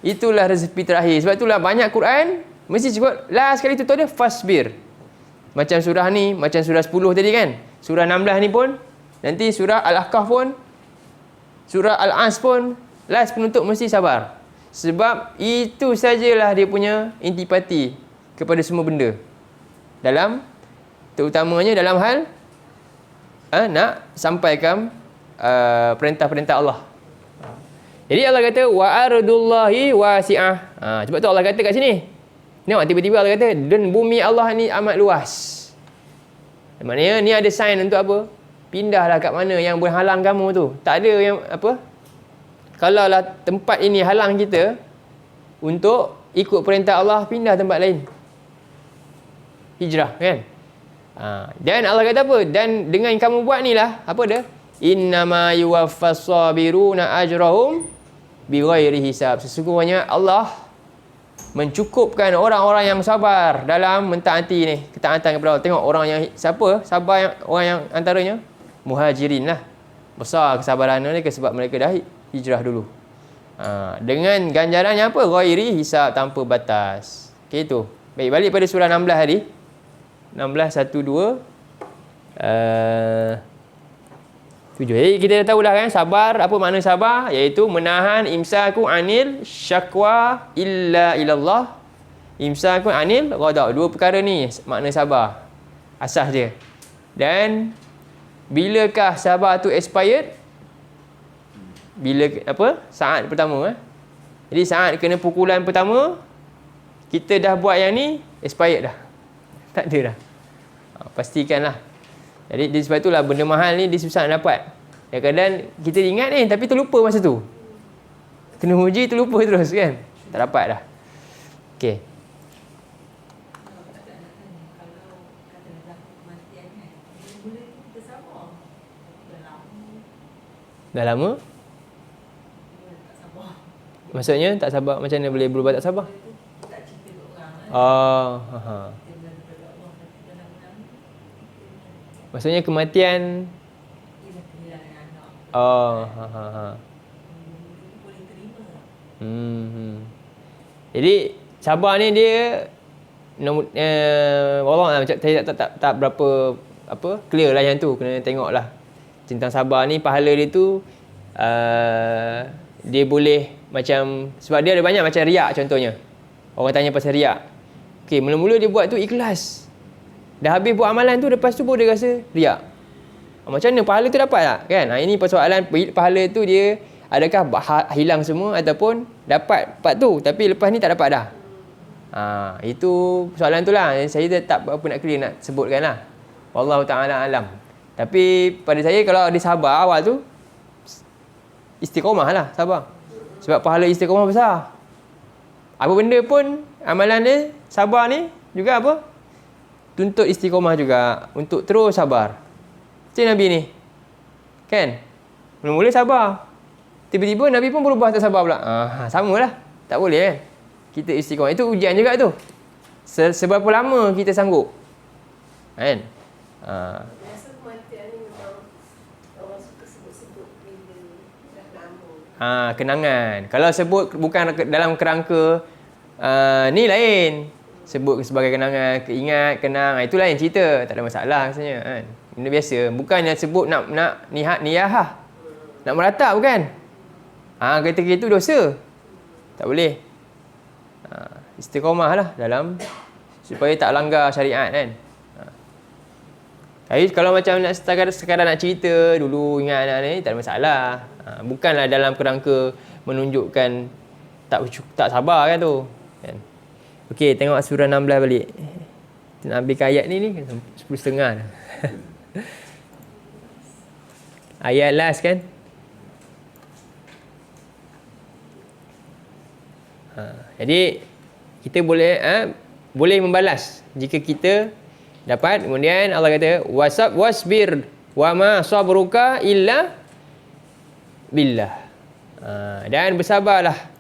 Speaker 1: Itulah resepi terakhir. Sebab itulah banyak Quran mesti sebut last sekali tu dia fasbir. Macam surah ni, macam surah 10 tadi kan. Surah 16 ni pun, nanti surah Al-Ahqaf pun, surah Al-As pun, last penutup mesti sabar. Sebab itu sajalah dia punya intipati kepada semua benda. Terutamanya dalam hal nak sampaikan perintah-perintah Allah. Jadi Allah kata wa ardullahi wasi'ah. Sebab tu Allah kata kat sini. Tengok tiba-tiba Allah kata dan bumi Allah ni amat luas. Maknanya ni ada sign untuk apa? Pindahlah kat mana yang boleh halang kamu tu. Tak ada yang apa? Kalau lah tempat ini halang kita untuk ikut perintah Allah, pindah tempat lain. Hijrah kan? Dan Allah kata apa? Dan dengan kamu buat ni lah, apa dia? Innama yuwaffas sabiruna ajrahum bighairi hisab. Sesungguhnya Allah mencukupkan orang-orang yang sabar dalam mentaati ni, ketaatan kepada Allah. Tengok orang yang siapa? Sabar yang orang yang antaranya muhajirin lah. Besar kesabaran mereka sebab mereka dah hijrah dulu. Dengan ganjarannya apa? Ghairi hisab, tanpa batas. Okey tu. Baik, balik pada surah 16 tadi. 16 1 2 7. Jadi kita dah tahu dah kan sabar, apa makna sabar? Iaitu menahan imsaku anil syakwa illa ilallah. Imsaku anil ghadab. Dua perkara ni makna sabar. Asas dia. Dan bilakah sabar tu expired? Bila apa? Saat pertama Jadi saat kena pukulan pertama, kita dah buat yang ni, expired dah. Tak ada dah. Pastikanlah. Jadi sebab itulah benda mahal ni dia susah nak dapat. Kadang-kadang kita ingat ni tapi terlupa masa tu. Kena uji terlupa terus kan. Tak dapat dah. Okey. Dah lama? Maksudnya tak sabar. Macam mana boleh berubah tak sabar? Maksudnya kematian. Jadi sabar ni dia Allah macam saya tak berapa apa clear lah yang tu, kena tengok lah tentang sabar ni. Pahala dia tu dia boleh macam, sebab dia ada banyak macam riak contohnya. Orang tanya pasal riak. Okey, mula-mula dia buat tu ikhlas. Dah habis buat amalan tu, lepas tu baru dia rasa riak. Macam mana pahala tu dapat tak? Kan? Ini persoalan pahala tu dia adakah hilang semua ataupun dapat part tu tapi lepas ni tak dapat dah. Itu soalan tu lah. Saya tak apa nak clear nak sebutkan lah. Wallahu ta'ala alam. Tapi pada saya kalau dia sabar awal tu, istiqomah lah sabar. Sebab pahala istiqomah besar. Apa benda pun amalan dia sabar ni juga apa? Tuntut istiqomah juga untuk terus sabar. Macam Nabi ni. Kan? Mula-mula sabar. Tiba-tiba Nabi pun berubah tak sabar pula. Samalah. Tak boleh kan? Kita istiqomah. Itu ujian juga tu. Seberapa lama kita sanggup. Kan?
Speaker 3: Biasa kematian ni memang orang suka sebut-sebut bila dah lama.
Speaker 1: Kenangan. Kalau sebut bukan dalam kerangka ni lain. Sebut sebagai kenangan, keingat, kenang, itu lain cerita. Tak ada masalah rasanya kan. Benda biasa. Bukan yang sebut nak niyahah. Nak meratap bukan. Kata-kata itu dosa. Tak boleh. Istiqomah lah dalam supaya tak langgar syariat kan. Tapi kalau macam nak sekadar nak cerita dulu ingat anak ni, tak ada masalah. Bukanlah dalam kerangka menunjukkan tak sabar kan tu. Kan? Okey, tengok surah 16 balik. Kita nak ambil ayat ni 10.30 dah. Ayat last kan. Jadi kita boleh membalas jika kita dapat. Kemudian Allah kata wasbir wa ma sabruka illa billah. Dan bersabarlah.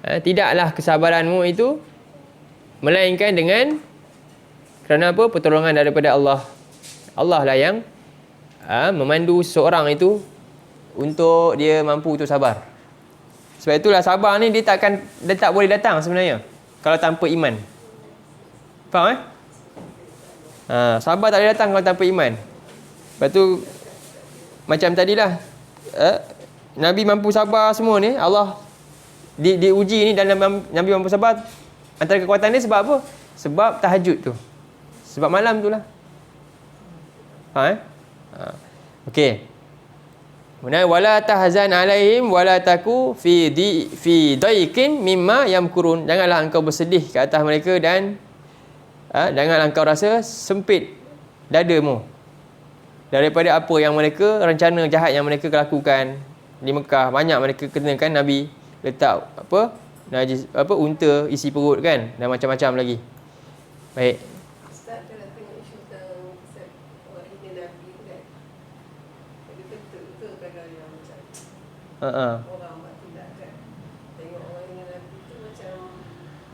Speaker 1: Tidaklah kesabaranmu itu melainkan dengan kerana apa? Pertolongan daripada Allah. Allah lah yang memandu seseorang itu untuk dia mampu untuk sabar. Sebab itulah sabar ni dia tak boleh datang sebenarnya kalau tanpa iman. Faham sabar tak boleh datang kalau tanpa iman. Lepas tu macam tadilah Nabi mampu sabar semua ni, Allah diuji ni dan Nabi mampu sabar. Antara kekuatan dia sebab apa? Sebab tahajud tu. Sebab malam tu lah. Okey. Kemudian wala tahzan alaihim wala taku fi daikin mimma yamkurun. Janganlah engkau bersedih ke atas mereka dan janganlah engkau rasa sempit dadamu daripada apa yang mereka rencana jahat yang mereka lakukan di Mekah. Banyak mereka kenakan Nabi letak najis unta isi perut kan, dan macam-macam lagi. Baik.
Speaker 3: Ustaz, kalau tengok isu tentang orang hina Nabi tu kan, jadi betul kalau yang macam orang buat tindakan, tengok orang hina Nabi tu macam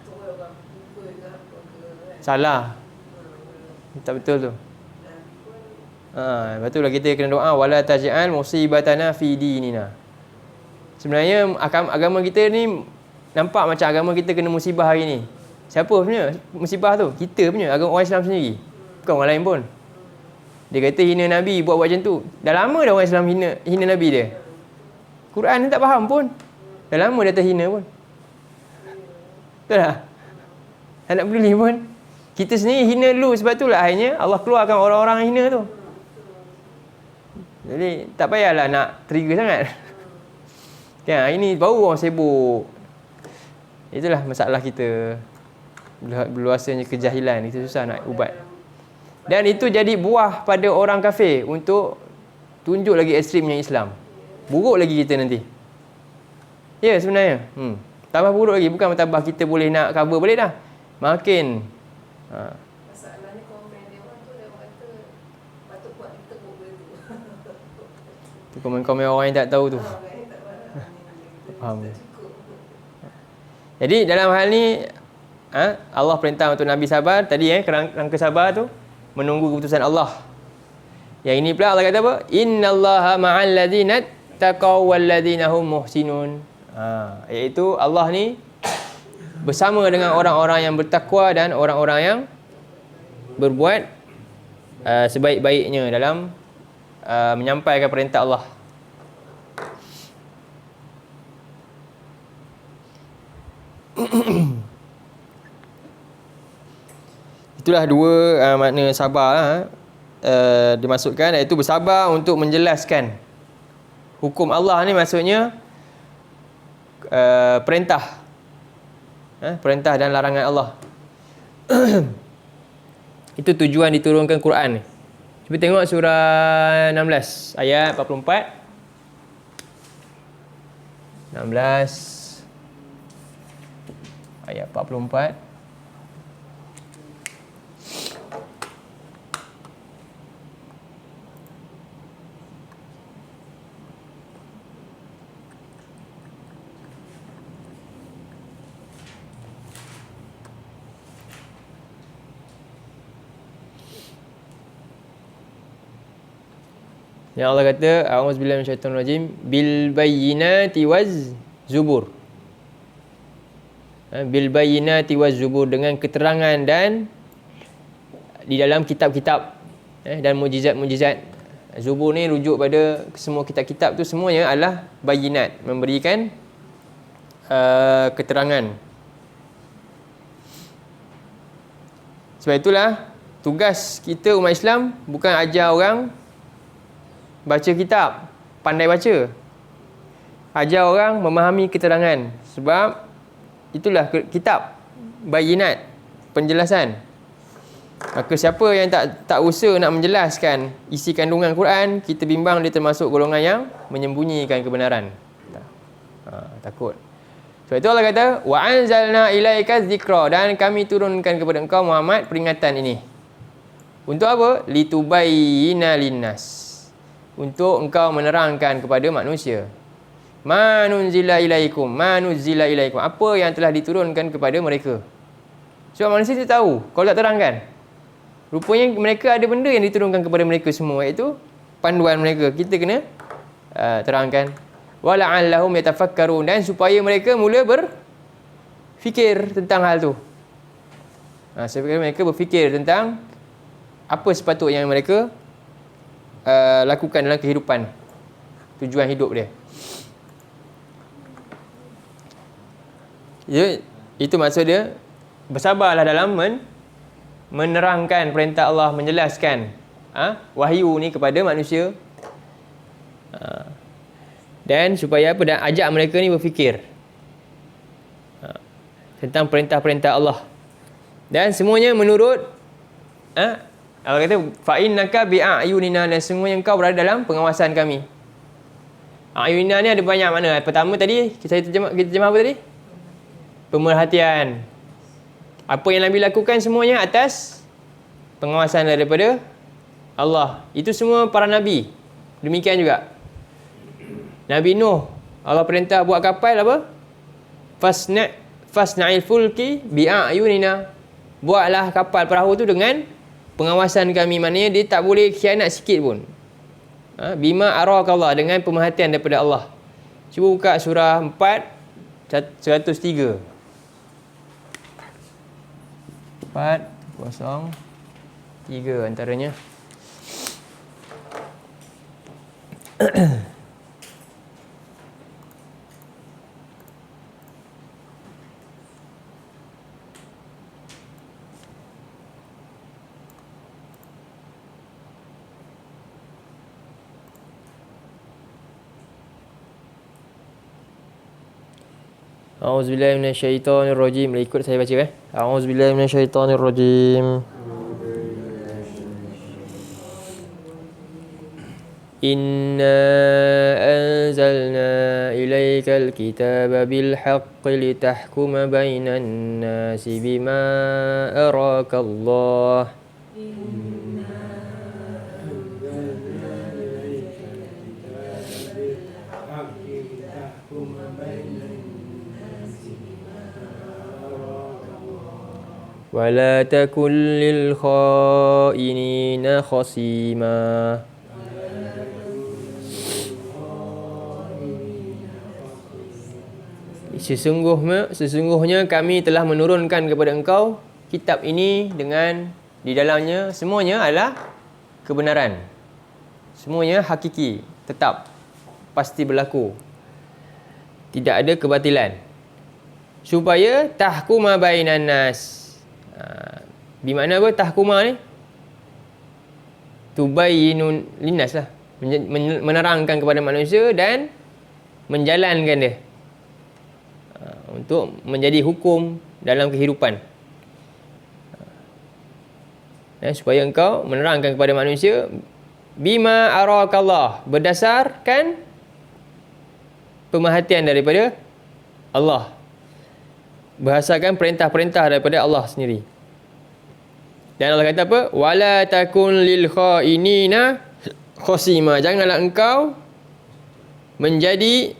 Speaker 3: tu orang pukul ke apa ke kan.
Speaker 1: Salah. Tak betul tu.
Speaker 3: Nabi pun
Speaker 1: Betul lah, kita kena doa wala taj'al musibatana fi dinina. Sebenarnya agama kita ni nampak macam agama kita kena musibah hari ni. Siapa punya musibah tu? Kita punya, agama orang Islam sendiri. Bukan orang lain pun. Dia kata hina Nabi, buat macam tu. Dah lama dah orang Islam hina Nabi dia. Quran ni tak faham pun. Dah lama dah terhina pun. Betul tak? Tak nak peduli pun. Kita sendiri hina dulu, sebab itulah akhirnya Allah keluarkan orang-orang hina tu. Jadi tak payahlah nak trigger sangat. Kan, hari ni baru orang sibuk. Itulah masalah kita. Berluasanya kejahilan, kita susah nak ubat. Dan itu jadi buah pada orang kafir untuk tunjuk lagi ekstrimnya Islam. Buruk lagi kita nanti. Ya, sebenarnya. Tambah buruk lagi. Bukan tambah kita boleh nak cover balik dah. Makin.
Speaker 3: masalahnya komen dia orang tu, dia orang kata patut buat kita buat benda tu.
Speaker 1: Tu komen-komen orang yang tak tahu tu.
Speaker 3: Orang yang tak
Speaker 1: Faham.
Speaker 3: tak cukup.
Speaker 1: Jadi dalam hal ni Allah perintah untuk Nabi sabar. Tadi rangka sabar tu menunggu keputusan Allah. Yang ini pula Allah kata apa? Innallaha ma'al ladzina taqaw wal ladzina hum muhsinun. Iaitu Allah ni bersama dengan orang-orang yang bertakwa dan orang-orang yang berbuat sebaik-baiknya dalam menyampaikan perintah Allah. Itulah dua makna sabar dimasukkan, iaitu bersabar untuk menjelaskan hukum Allah ni, maksudnya perintah dan larangan Allah. Itu tujuan diturunkan Quran ni. Cuba tengok surah 16 ayat 44. 16 ayat 44. Yang Allah kata, a'udzubillahi minasyaitonir rajim, bil bayyinati waz zubur. Bil bayyinati waz zubur, dengan keterangan dan di dalam kitab-kitab dan mukjizat-mukjizat. Zubur ni rujuk pada semua kitab-kitab tu, semuanya adalah bayyinat, memberikan keterangan. Sebab itulah tugas kita umat Islam bukan ajar orang baca kitab, pandai baca. Ajar orang memahami keterangan. Sebab itulah kitab, bayinat, penjelasan. Maka siapa yang tak usaha nak menjelaskan isi kandungan Quran, kita bimbang dia termasuk golongan yang menyembunyikan kebenaran. Takut. Sebab itu Allah kata, wa anzalna ilaika dzikra, dan kami turunkan kepada engkau Muhammad peringatan ini. Untuk apa? Litubayyina linnas, untuk engkau menerangkan kepada manusia. Manunzila ilaikum, apa yang telah diturunkan kepada mereka. Sebab manusia tu tahu, kalau tak terangkan. Rupanya mereka ada benda yang diturunkan kepada mereka semua, iaitu panduan mereka. Kita kena terangkan. Wala'allahum yatafakkarun, dan supaya mereka mula berfikir tentang hal tu. Supaya mereka berfikir tentang apa sepatutnya yang mereka lakukan dalam kehidupan, tujuan hidup dia. Itu maksud dia, bersabarlah dalam menerangkan perintah Allah, menjelaskan wahyu ni kepada manusia. Dan supaya apa? Dan ajak mereka ni berfikir tentang perintah-perintah Allah. Dan semuanya menurut Allah kata fa innaka bi a'yunina, dan semuanya engkau berada dalam pengawasan kami. A'yunina ni ada banyak makna. Pertama tadi kita terjemah apa tadi? Pemerhatian. Apa yang Nabi lakukan semuanya atas pengawasan daripada Allah. Itu semua para nabi. Demikian juga Nabi Nuh, Allah perintah buat kapal apa? Fasna'il fulki bi'ayunina. Buatlah kapal perahu tu dengan pengawasan kami. Maknanya dia tak boleh khianat sikit pun. Bima arakallah, dengan pemerhatian daripada Allah. Cuba buka surah 4 103. 403 antaranya. A'udzubillahi minasyaitonirrajim. Ikut saya baca A'udzubillahi minasyaitonirrajim. Inna anzalna ilaikal kitaba bil haqqi litahkuma bainan nasi bima arakallah. Wala takun lil khainina khasima. Sesungguhnya kami telah menurunkan kepada engkau kitab ini dengan di dalamnya semuanya adalah kebenaran. Semuanya hakiki, tetap, pasti berlaku. Tidak ada kebatilan. Supaya tahkuma bainan nas. Bermakna apa tahkuma ni? Tubayyinun linnas lah. Menerangkan kepada manusia dan menjalankan dia. Untuk menjadi hukum dalam kehidupan. Dan supaya engkau menerangkan kepada manusia bima arakallah, berdasarkan pemerhatian daripada Allah. Berdasarkan perintah-perintah daripada Allah sendiri. Dan Allah kata apa? Wala takun lil khainina khasima. Janganlah engkau menjadi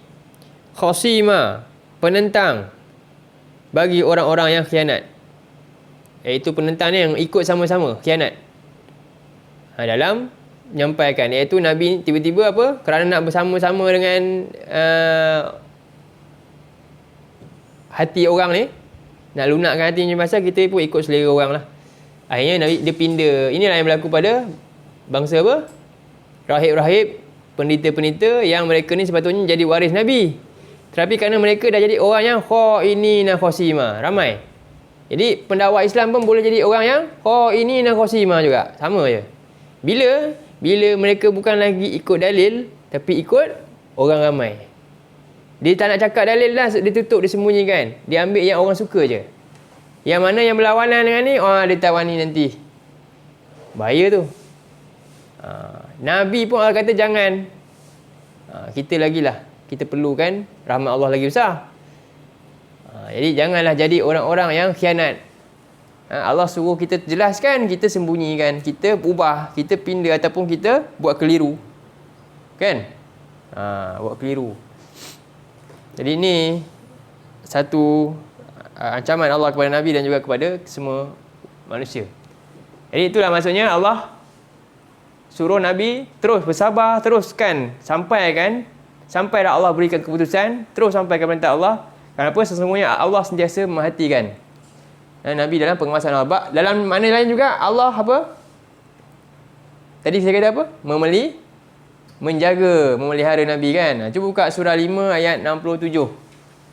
Speaker 1: khasima, penentang bagi orang-orang yang khianat. Iaitu penentang ni yang ikut sama-sama khianat. Dalam menyampaikan, iaitu Nabi tiba-tiba apa? Kerana nak bersama-sama dengan hati orang ni, nak lunakkan hati ni, pasal kita pun ikut selera orang lah. Akhirnya Nabi dia pindah. Inilah yang berlaku pada bangsa apa? Rahib-rahib, pendeta-pendeta yang mereka ni sepatutnya jadi waris Nabi. Tapi kerana mereka dah jadi orang yang khainina khasima, ramai. Jadi pendakwa Islam pun boleh jadi orang yang khainina khasima juga. Sama je. Bila mereka bukan lagi ikut dalil, tapi ikut orang ramai. Dia tak nak cakap dalil lah, dia tutup, dia sembunyikan. Dia ambil yang orang suka je. Yang mana yang berlawanan dengan ni, dia tawani nanti. Bahaya tu. Nabi pun Allah kata jangan. Kita lagilah. Kita perlukan rahmat Allah lagi besar. Jadi janganlah jadi orang-orang yang khianat. Allah suruh kita jelaskan, kita sembunyikan, kita ubah, kita pindah ataupun kita buat keliru. Kan? Buat keliru. Jadi ini satu ancaman Allah kepada Nabi dan juga kepada semua manusia. Jadi itulah maksudnya Allah suruh Nabi terus bersabar, teruskan sampai dah Allah berikan keputusan, terus sampai ke perintah Allah. Kenapa? Sesungguhnya Allah sentiasa memerhatikan Nabi dalam pengawasan Allah. Dalam makna lain juga Allah apa? Tadi saya kata apa? Memelihara Nabi kan. Cuba buka surah 5 ayat 67.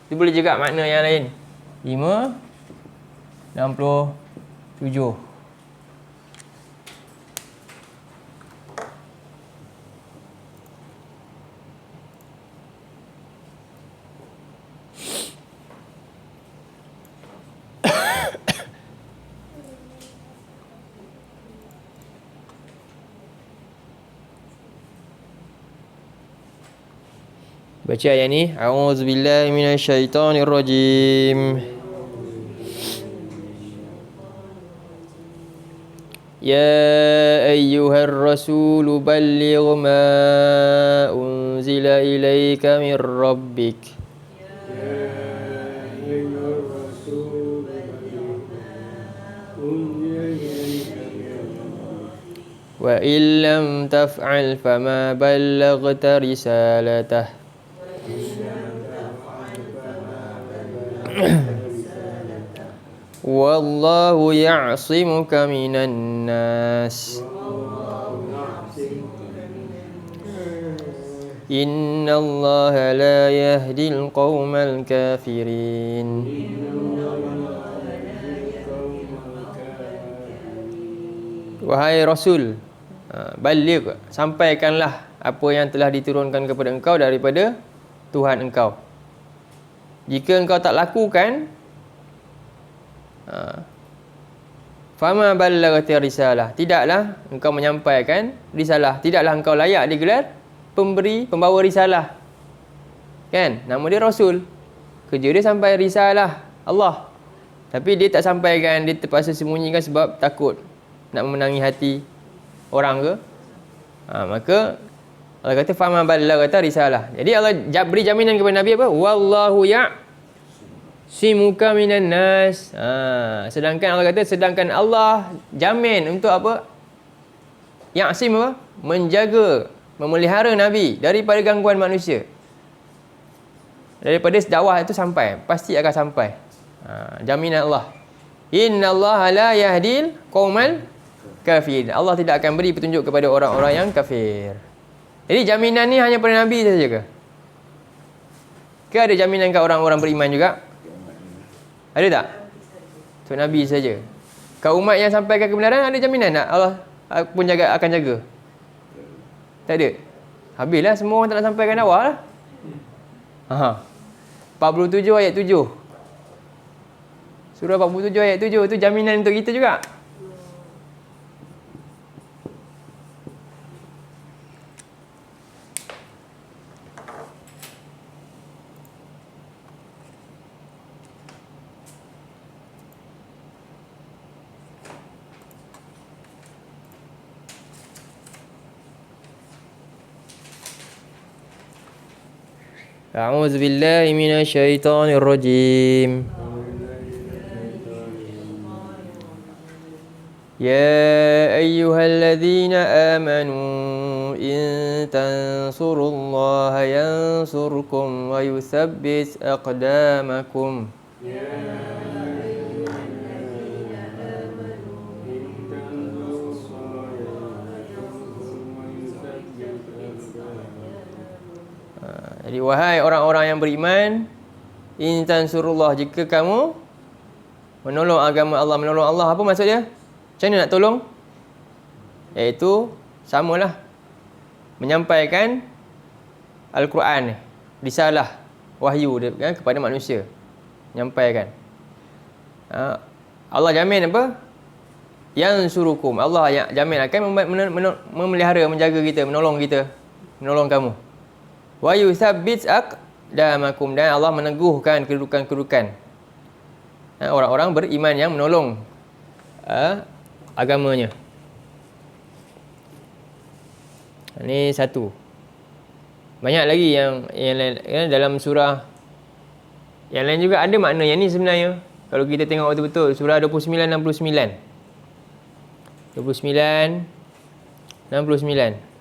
Speaker 1: Itu boleh juga makna yang lain. 5:67. Baca ayat ni. A'udzubillahi minasyaitonirrajim. Ya ayyuhar rasul balligh ma unzila ilaika min rabbik. Wa illam taf'al fama ballaghta risalatah. Wallahu ya'simuka minan nas. Innallaha la yahdil qaumal kafirin. Wahai Rasul, baligh, sampaikanlah apa yang telah diturunkan kepada engkau daripada Tuhan engkau. Jika engkau tak lakukan, fama ballaghta risalah, tidaklah engkau menyampaikan risalah, tidaklah engkau layak digelar pembawa risalah. Kan? Nama dia Rasul. Kerja dia sampai risalah Allah. Tapi dia tak sampaikan, dia terpaksa sembunyikan sebab takut nak memenangi hati orang ke. Maka Allah kata fama ballaghta risalah. Jadi Allah beri jaminan kepada Nabi apa? Wallahu ya'simuka minan nas. Sedangkan Allah kata, sedangkan Allah jamin untuk apa? Ya'sim apa? Menjaga, memelihara Nabi daripada gangguan manusia. Daripada dakwah itu sampai, pasti akan sampai. Jaminan Allah. Innallaha la yahdil qaumal kafirin. Allah tidak akan beri petunjuk kepada orang-orang yang kafir. Jadi jaminan ni hanya pada Nabi saja ke? Ke ada jaminan ke orang-orang beriman juga? Ada tak? Untuk Nabi saja. Kau umat yang sampaikan kebenaran ada jaminan tak? Allah pun akan jaga? Tak ada. Habislah semua orang tak nak sampaikan dakwah lah. 47 ayat 7. Surah 47 ayat 7 tu jaminan untuk kita juga. A'udzu billahi minasyaitonir rajim. Ya ayyuhalladzina amanu in tansurullaha yansurkum wa yuthabbit aqdamakum. Jadi wahai orang-orang yang beriman, in tansurullah, jika kamu menolong agama Allah, menolong Allah, apa maksud dia? Macam mana nak tolong? Iaitu samalah menyampaikan Al-Quran, risalah, wahyu dia, kan, kepada manusia. Menyampaikan. Allah jamin apa? Yang surukum. Allah yang jamin akan memelihara, menjaga kita, menolong kita, menolong kamu. Wa yuthabbit aqdamakum, dan Allah meneguhkan kedudukan-kedudukan orang-orang beriman yang menolong agamanya. Ini satu. Banyak lagi yang lain, dalam surah yang lain juga ada makna yang ni sebenarnya. Kalau kita tengok betul-betul, surah 29-69. 29-69.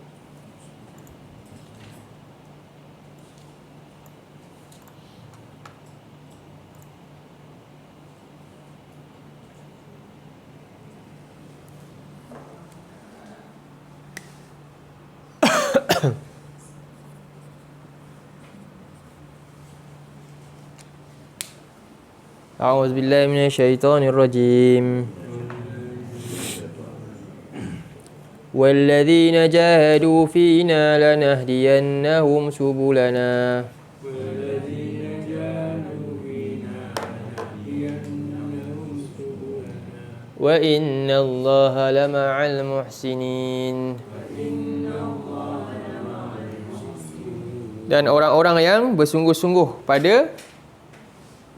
Speaker 1: A'udzu billahi minasyaitonir rajim. Walladzina jahadu fina lanahdiyannahum subulana. Wa innallaha lama'al muhsinin. Dan orang-orang yang bersungguh-sungguh pada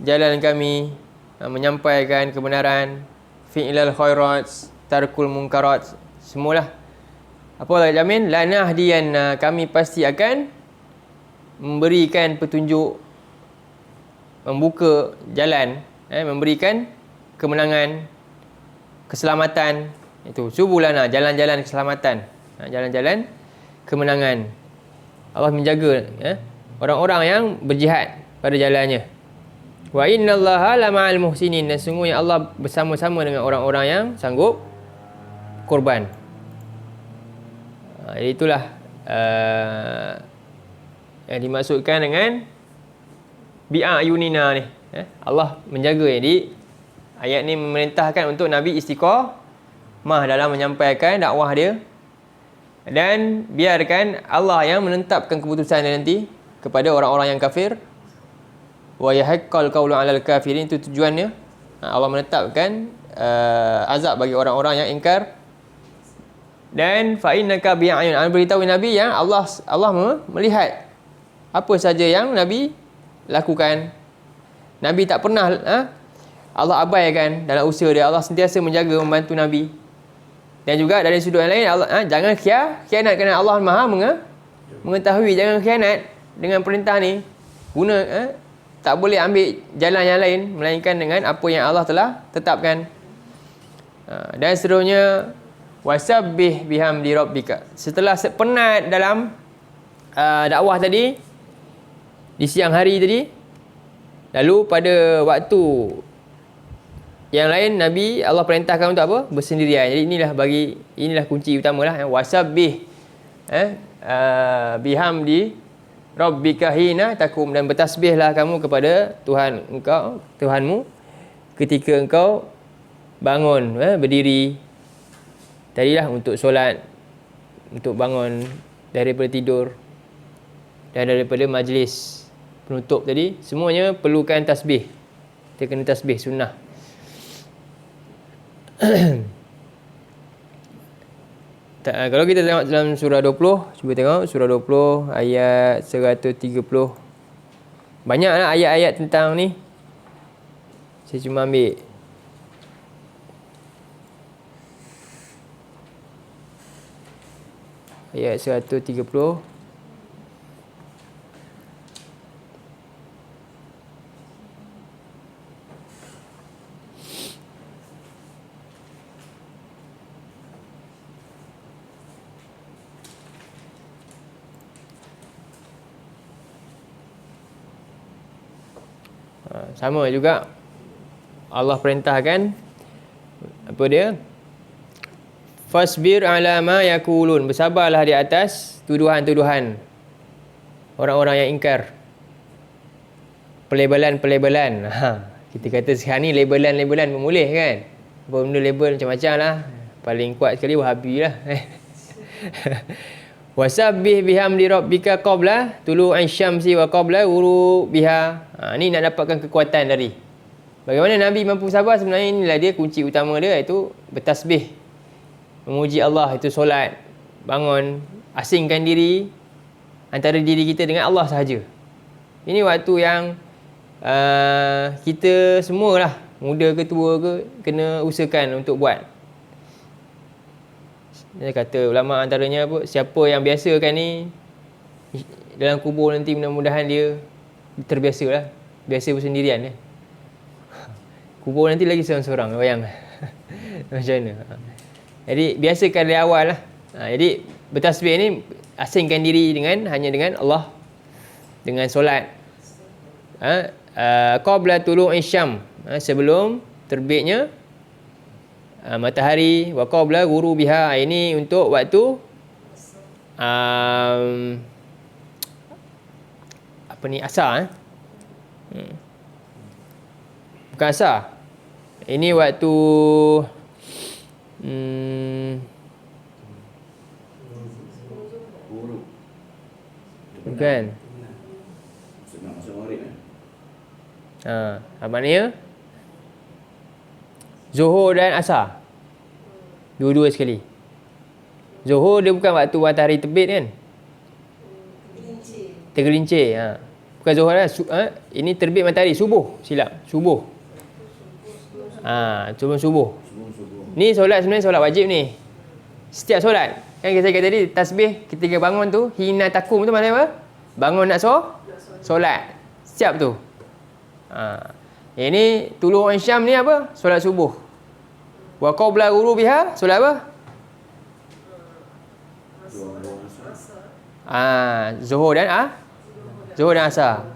Speaker 1: jalan kami, menyampaikan kebenaran, fi'lal khairat, tarkul munkarat, semualah. Apa Allah jamin? Lanahdiyanna, kami pasti akan memberikan petunjuk, membuka jalan, memberikan kemenangan, keselamatan. Itu subulana, jalan-jalan keselamatan, jalan-jalan kemenangan. Allah menjaga orang-orang yang berjihad pada jalannya. Wa innallaha lama'al muhsinin, dan sungguhnya Allah bersama-sama dengan orang-orang yang sanggup korban. Jadi itulah yang dimaksudkan dengan bi'ayunina ni. Allah menjaga. Jadi ayat ni memerintahkan untuk Nabi istiqamah dalam menyampaikan dakwah dia, dan biarkan Allah yang menetapkan keputusan dia nanti kepada orang-orang yang kafir. Wa yahaqqal qawlu 'alal kafirin, itu tujuannya. Allah menetapkan azab bagi orang-orang yang ingkar. Dan fa innaka bi'ayun, beritahu Nabi yang Allah melihat apa saja yang Nabi lakukan. Nabi tak pernah Allah abaikan dalam usaha dia. Allah sentiasa menjaga, membantu Nabi. Dan juga dari sudut yang lain, Allah jangan khianat, kerana Allah Maha mengetahui. Jangan khianat dengan perintah ni. Tak boleh ambil jalan yang lain melainkan dengan apa yang Allah telah tetapkan. Dan seterusnya, wasabbih bihamdi rabbika. Setelah penat dalam dakwah tadi, di siang hari tadi, lalu pada waktu yang lain Nabi Allah perintahkan untuk apa? Bersendirian. Jadi inilah kunci utamalah. Wasabbih bihamdi rabbika hina takum, dan bertasbihlah kamu kepada Tuhanmu ketika engkau bangun, berdiri. Tadilah untuk solat, untuk bangun daripada tidur, dan daripada majlis penutup tadi, semuanya perlukan tasbih. Kita kena tasbih sunnah. Kalau kita tengok dalam surah 20, cuba tengok surah 20 ayat 130. Banyaklah ayat-ayat tentang ni. Saya cuma ambil ayat 130. Sama juga Allah perintahkan apa dia? Fasbir ala ma yakulun, bersabarlah di atas tuduhan-tuduhan orang-orang yang ingkar. Pelebelan. Kita kata sekarang ni labelan memulih kan. Apa benda label macam-macam lah. Paling kuat sekali Wahabi lah. Wasabbih bihamdi rabbika qabla tulu'i syamsi wa qabla ghurubiha. Ni nak dapatkan kekuatan dari. Bagaimana Nabi mampu sabar? Sebenarnya inilah dia kunci utama dia, iaitu bertasbih, memuji Allah, itu solat, bangun, asingkan diri antara diri kita dengan Allah sahaja. Ini waktu yang kita semualah, muda ke tua ke, kena usahakan untuk buat. Dia kata ulama antaranya apa, siapa yang biasakan ni dalam kubur nanti mudah-mudahan dia terbiasalah, biasa bersendirian. Kubur nanti lagi seorang-seorang, bayang. Macam mana? Jadi biasakan dari awal lah. Jadi bertasbih ni asingkan diri hanya dengan Allah, dengan solat. Qabla tulu'i syam, sebelum terbitnya matahari, wa qabla ghurubiha, ini untuk waktu apa ni, asar. Bukan asar. Ini waktu bukan. Apa ni ya? Zuhur dan asar, dua-dua sekali. Zuhur dia bukan waktu matahari terbit kan? tergelincir. Bukan zuhur lah. Ini terbit matahari. Subuh. Silap. Subuh. Sebelum subuh. Ni solat sebenarnya solat wajib ni. Setiap solat. Kan saya kata tadi, tasbih ketika bangun tu, hina takum tu maknanya apa? Bangun nak solat. Setiap tu. Ini tulu'u syam ni apa? Solat subuh. Wa qabla ghurubiha, solat apa? Zuhur dan asar.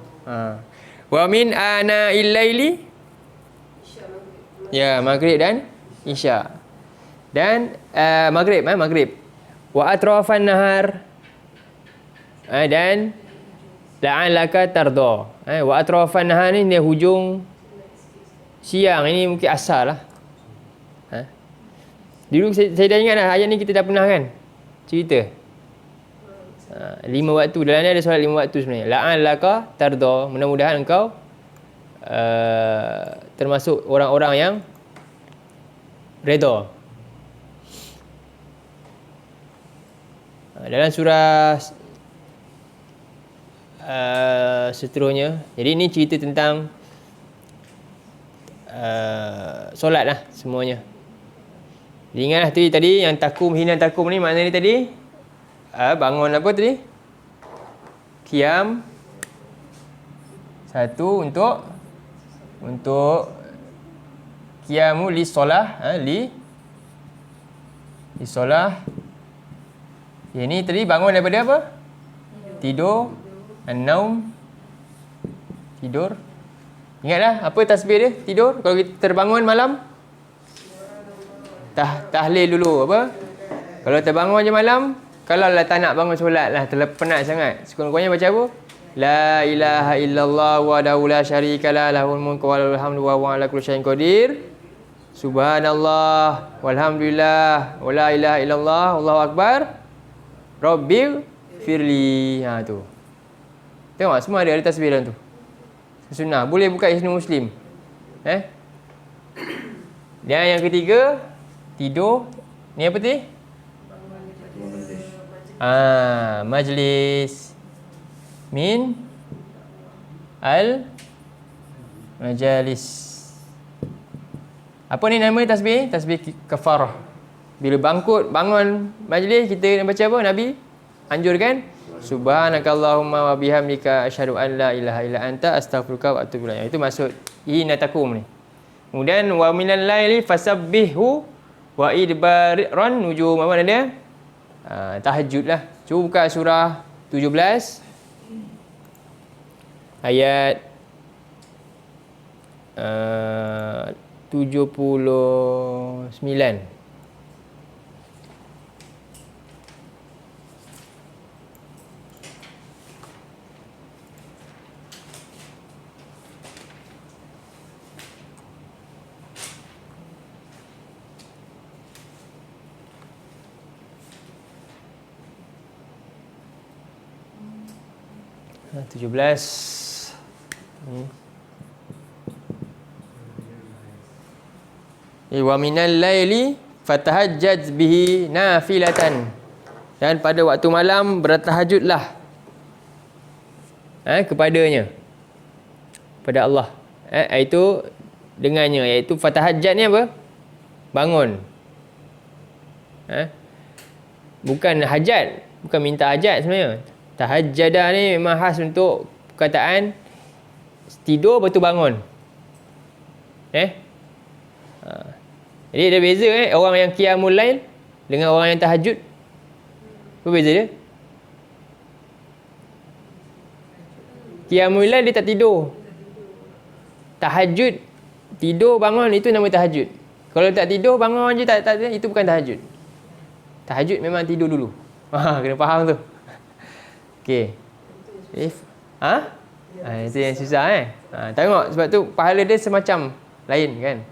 Speaker 1: Wa min ana'il laili, ya, maghrib dan isya. Dan maghrib. Wa atrafan nahar, dan la'allaka tarda. Wa atrafan nahar ni dia hujung siang, ini mungkin asar lah. Dulu saya dah ingat dah, ayat ni kita dah pernah kan cerita. 5 waktu, dalam ni ada solat 5 waktu sebenarnya. La'allaka tarda, mudah-mudahan engkau termasuk orang-orang yang redha. Dalam surah seterusnya, jadi ini cerita tentang solat lah semuanya. Jadi ingatlah tu tadi yang takum, hina takum ni maknanya tadi bangun apa tadi? Qiyam. Satu untuk qiyamu li solah, li solah. Ini tadi bangun daripada apa? Tidur. An-naum. Tidur. Ingatlah apa tasbih dia? Tidur. Kalau kita terbangun malam, tahlil dulu apa? Kalau terbangun je malam, kalau lah tak nak bangun solat lah, penat sangat, sekurang-kurangnya baca apa? La ilaha illallah wahdahu la syarikalah, lahul mulku wa lahul hamdu wa huwa ala kulli syai'in qadir. Subhanallah walhamdulillah wa la ilaha illallah wallahu akbar. Rabbil firli. Tu. Tengok semua ada tasbih dalam tu. Sunnah. Boleh buka Hisnul Muslim. Dan yang ketiga, tidur. Ni apa tadi? Majlis. Min al majalis. Apa ni nama tasbih? Tasbih kafarah. Bila bangun majlis, kita nak baca apa? Nabi anjurkan subhanakallahumma wa bihamdika asyhadu an la ilaha illa anta astaghfiruka wa atubu ilaik. Itu maksud hina takum ni. Kemudian wa minal laili fasabbihu wa idbaran nujum. Apa dia? Tahajud lah. Cuba buka surah 17 ayat 79. Nah, 17. Wa minal laili fatahajjad bihi nafilatan. Dan pada waktu malam bertahajudlah kepadanya, pada Allah. Itu dengannya, iaitu fatahajjad ni apa? Bangun. Bukan hajat, bukan minta hajat sebenarnya. Tahajjadah ni memang khas untuk perkataan tidur lepas tu bangun. Jadi ada beza orang yang qiyamul lail dengan orang yang tahajud. Apa beza dia? Qiyamul lail dia tak tidur. Tahajud, tidur bangun, itu nama tahajud. Kalau tak tidur bangun je tak itu bukan tahajud. Tahajud memang tidur dulu. Kena faham tu. Okey. Itu yang susah tengok, sebab tu pahala dia semacam lain kan.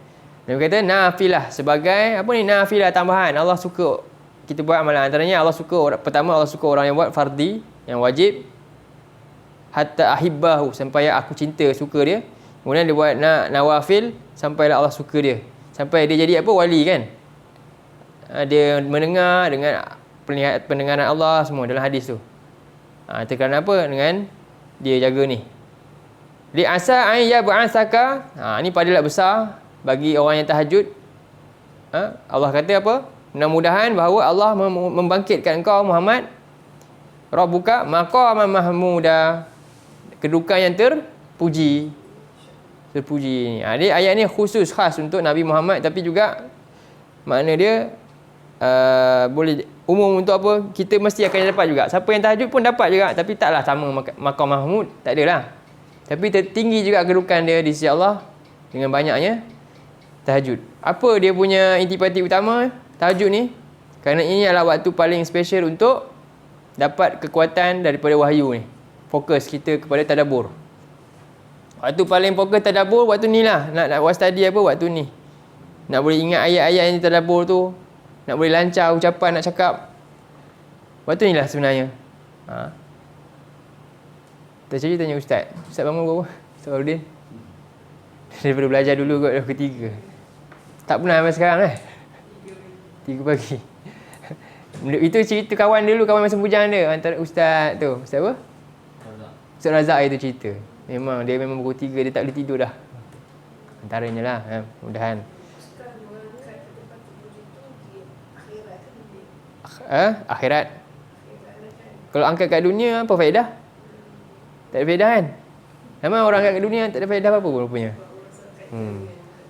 Speaker 1: Dia kata nafilah, sebagai apa ni, nafilah tambahan. Allah suka kita buat amalan. Antaranya Allah suka, pertama Allah suka orang yang buat fardi, yang wajib. Hatta ahibbahu, sampai aku cinta, suka dia. Kemudian dia buat nawafil sampailah Allah suka dia. Sampai dia jadi apa? Wali kan. Dia mendengar dengan pendengaran Allah semua dalam hadis tu. Itu kerana apa? Dengan dia jaga ni. Li asa an yab'atsaka. Ni padalah besar bagi orang yang tahajud. Allah kata apa? Mudah-mudahan bahawa Allah membangkitkan engkau Muhammad, Rabbuka maqaman mahmuda, kedudukan yang terpuji. Terpuji ni. Jadi ayat ni khusus khas untuk Nabi Muhammad, tapi juga makna dia boleh umum untuk apa? Kita mesti akan dapat juga. Siapa yang tahajud pun dapat juga, tapi taklah sama maqam mahmud, tak adalah. Tapi tertinggi juga kedudukan dia di sisi Allah dengan banyaknya tahajud. Apa dia punya intipati utama tahajud ni? Kerana ini adalah waktu paling special untuk dapat kekuatan daripada wahyu ni. Fokus kita kepada tadabbur. Waktu paling fokus tadabbur waktu ni lah. Nak buat study apa waktu ni. Nak boleh ingat ayat-ayat yang tadabbur tu. Nak boleh lancar ucapan nak cakap. Waktu ni lah sebenarnya. Tercari tanya Ustaz. Ustaz bangun berapa? Ustaz Farudin. Daripada belajar dulu kot dah ketiga. Tak pernah sampai sekarang 3 pagi. Itu cerita kawan dulu, kawan masa bujang dia. Antara Ustaz tu. Ustaz apa? Ustaz Razak itu cerita. Dia memang pukul 3 dia tak boleh tidur dah. Antaranya lah. Mudahan. Akhirat. Kalau angkat kat dunia apa faedah? Tak ada faedah kan? Memang orang angkat kat dunia tak ada faedah apa-apa pun rupanya.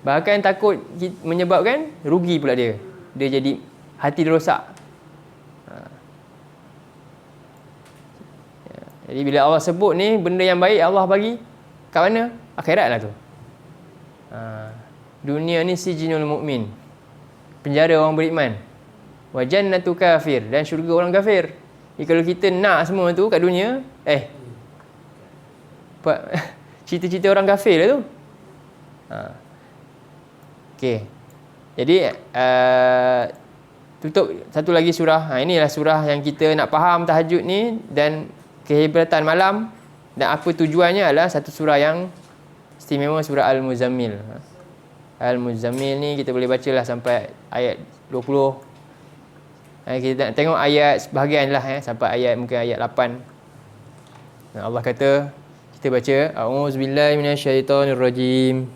Speaker 1: Bahkan takut menyebabkan rugi pula dia. Dia jadi hati dia rosak. Jadi bila Allah sebut ni benda yang baik Allah bagi kat mana? Akhirat lah tu. Dunia ni sijinul mu'min, penjara orang beriman. Wa jannatu kafir, dan syurga orang kafir. Jadi kalau kita nak semua tu kat dunia, cerita-cerita orang kafir lah tu. Okey. Jadi tutup satu lagi surah. Inilah surah yang kita nak faham tahajud ni dan kehebatan malam, dan apa tujuannya adalah satu surah yang istimewa, surah Al-Muzammil. Al-Muzammil ni kita boleh bacalah sampai ayat 20. Kita nak tengok ayat sebahagian lah sampai ayat mungkin ayat 8. Allah kata, kita baca, A'udzubillahi minasyaitonirrajim.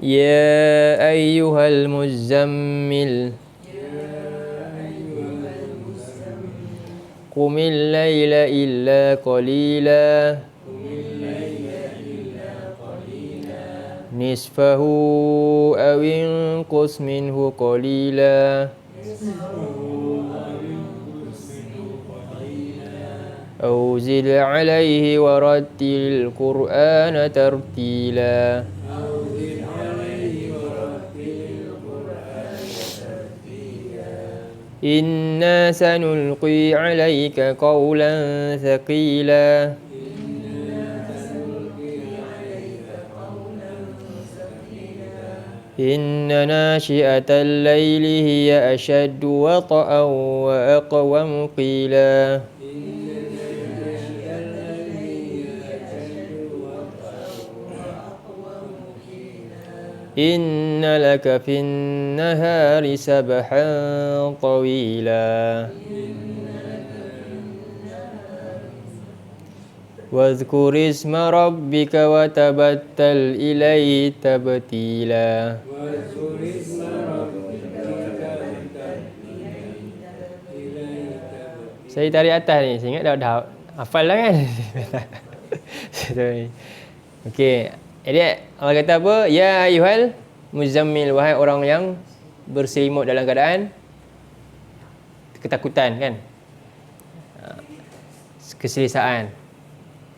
Speaker 1: Ya ayyuhal muzammil Qumil layla illa qalila Nisfahu aw inqus minhu qalila aw zid alayhi warattilil qur'ana tartila Inna sanulqi alayka qawlan thaqila Inna nashi'atal layli hiya ashaddu wata'an wa aqwamu qila Inna laka fin nahari sabhan tawila Wadhkur isma rabbika wa tabattal ilaihi tabtila Saya tarik atas ni, saya ingat dah hafal lah kan. Okey. Jadi Allah kata apa? Ya ayyuhal muzammil, wahai orang yang berselimut dalam keadaan ketakutan kan, keselesaan.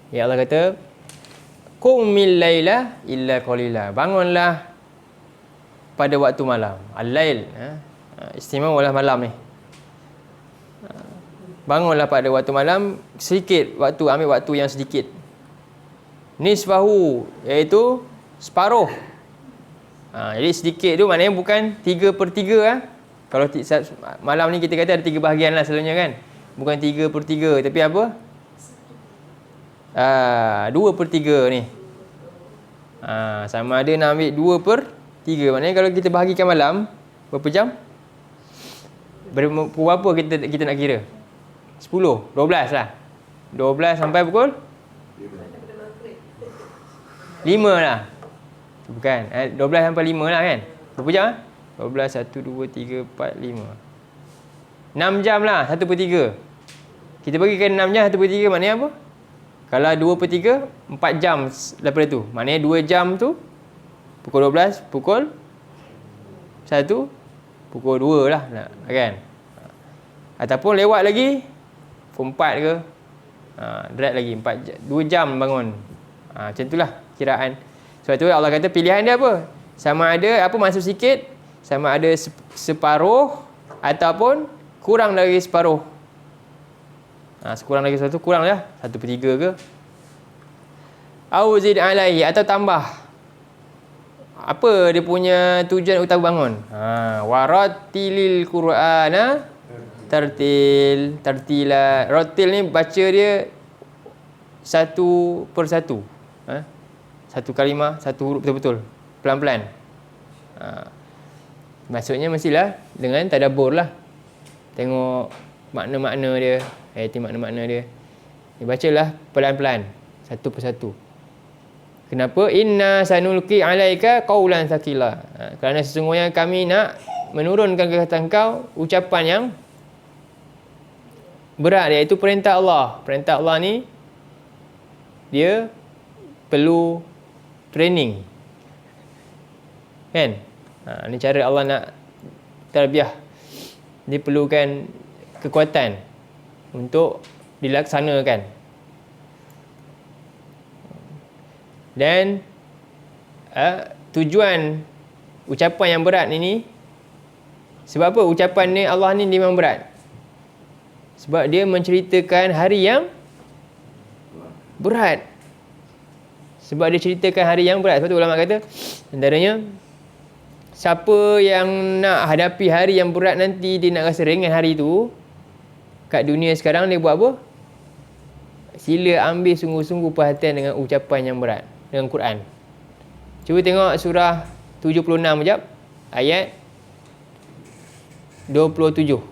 Speaker 1: Ya Allah kata, qumil laila illa qalila, bangunlah pada waktu malam. Al-lail, istimewalah malam ni. Bangunlah pada waktu malam, sedikit waktu, ambil waktu yang sedikit. Nisfahu, iaitu separuh. Jadi sedikit tu maknanya bukan 3/3 . Kalau malam ni kita kata ada 3 bahagian lah selalunya kan. Bukan 3/3, tapi apa? 2/3 ni. Sama ada nak ambil 2/3. Maknanya kalau kita bahagikan malam, berapa jam? Berapa kita nak kira? 10, 12 lah. 12 sampai pukul
Speaker 3: Daripada maghrib.
Speaker 1: 5 lah. Bukan, 12 sampai 5 lah kan. Berapa jam? 12, 1, 2, 3, 4, 5. 6 jam lah, 1/3. Kita bagikan 6 jam, 1/3 maknanya apa? Kalau 2/3, 4 jam daripada tu. Maknanya 2 jam tu, pukul 12, pukul 1, pukul 2 lah. Kan? Ataupun lewat lagi, pukul 4 ke. Drag lagi, 2 jam bangun. Macam itulah kiraan. Sebab tu Allah kata pilihan dia apa? Sama ada apa masuk sikit, sama ada separuh ataupun kurang dari separuh. Sekurang lagi satu, kurang lah 1/3 ke. Au zid alaihi, atau tambah. Apa dia punya tujuan utama bangun? Warattilil Qur'ana tartila. Rattil ni baca dia satu per satu. Satu kalimah, satu huruf betul-betul. Pelan-pelan. Maksudnya mestilah dengan tadabbur lah. Tengok makna-makna dia. Makna-makna dia. Bacalah pelan-pelan. Satu persatu. Kenapa? Inna sanulqi alaika qaulan thaqila. Kerana sesungguhnya kami nak menurunkan ke atas engkau ucapan yang berat, iaitu perintah Allah. Perintah Allah ni dia perlu training. Kan? Ni cara Allah nak tarbiyah. Dia perlukan kekuatan untuk dilaksanakan. Dan tujuan ucapan yang berat ini, sebab apa ucapan ni Allah ni memang berat? Sebab dia menceritakan hari yang berat. Sebab dia ceritakan hari yang berat. Sebab tu ulama kata, antaranya, siapa yang nak hadapi hari yang berat nanti, dia nak rasa ringan hari tu, kat dunia sekarang dia buat apa? Sila ambil sungguh-sungguh perhatian dengan ucapan yang berat, dengan Quran. Cuba tengok surah 76 sekejap, ayat 27.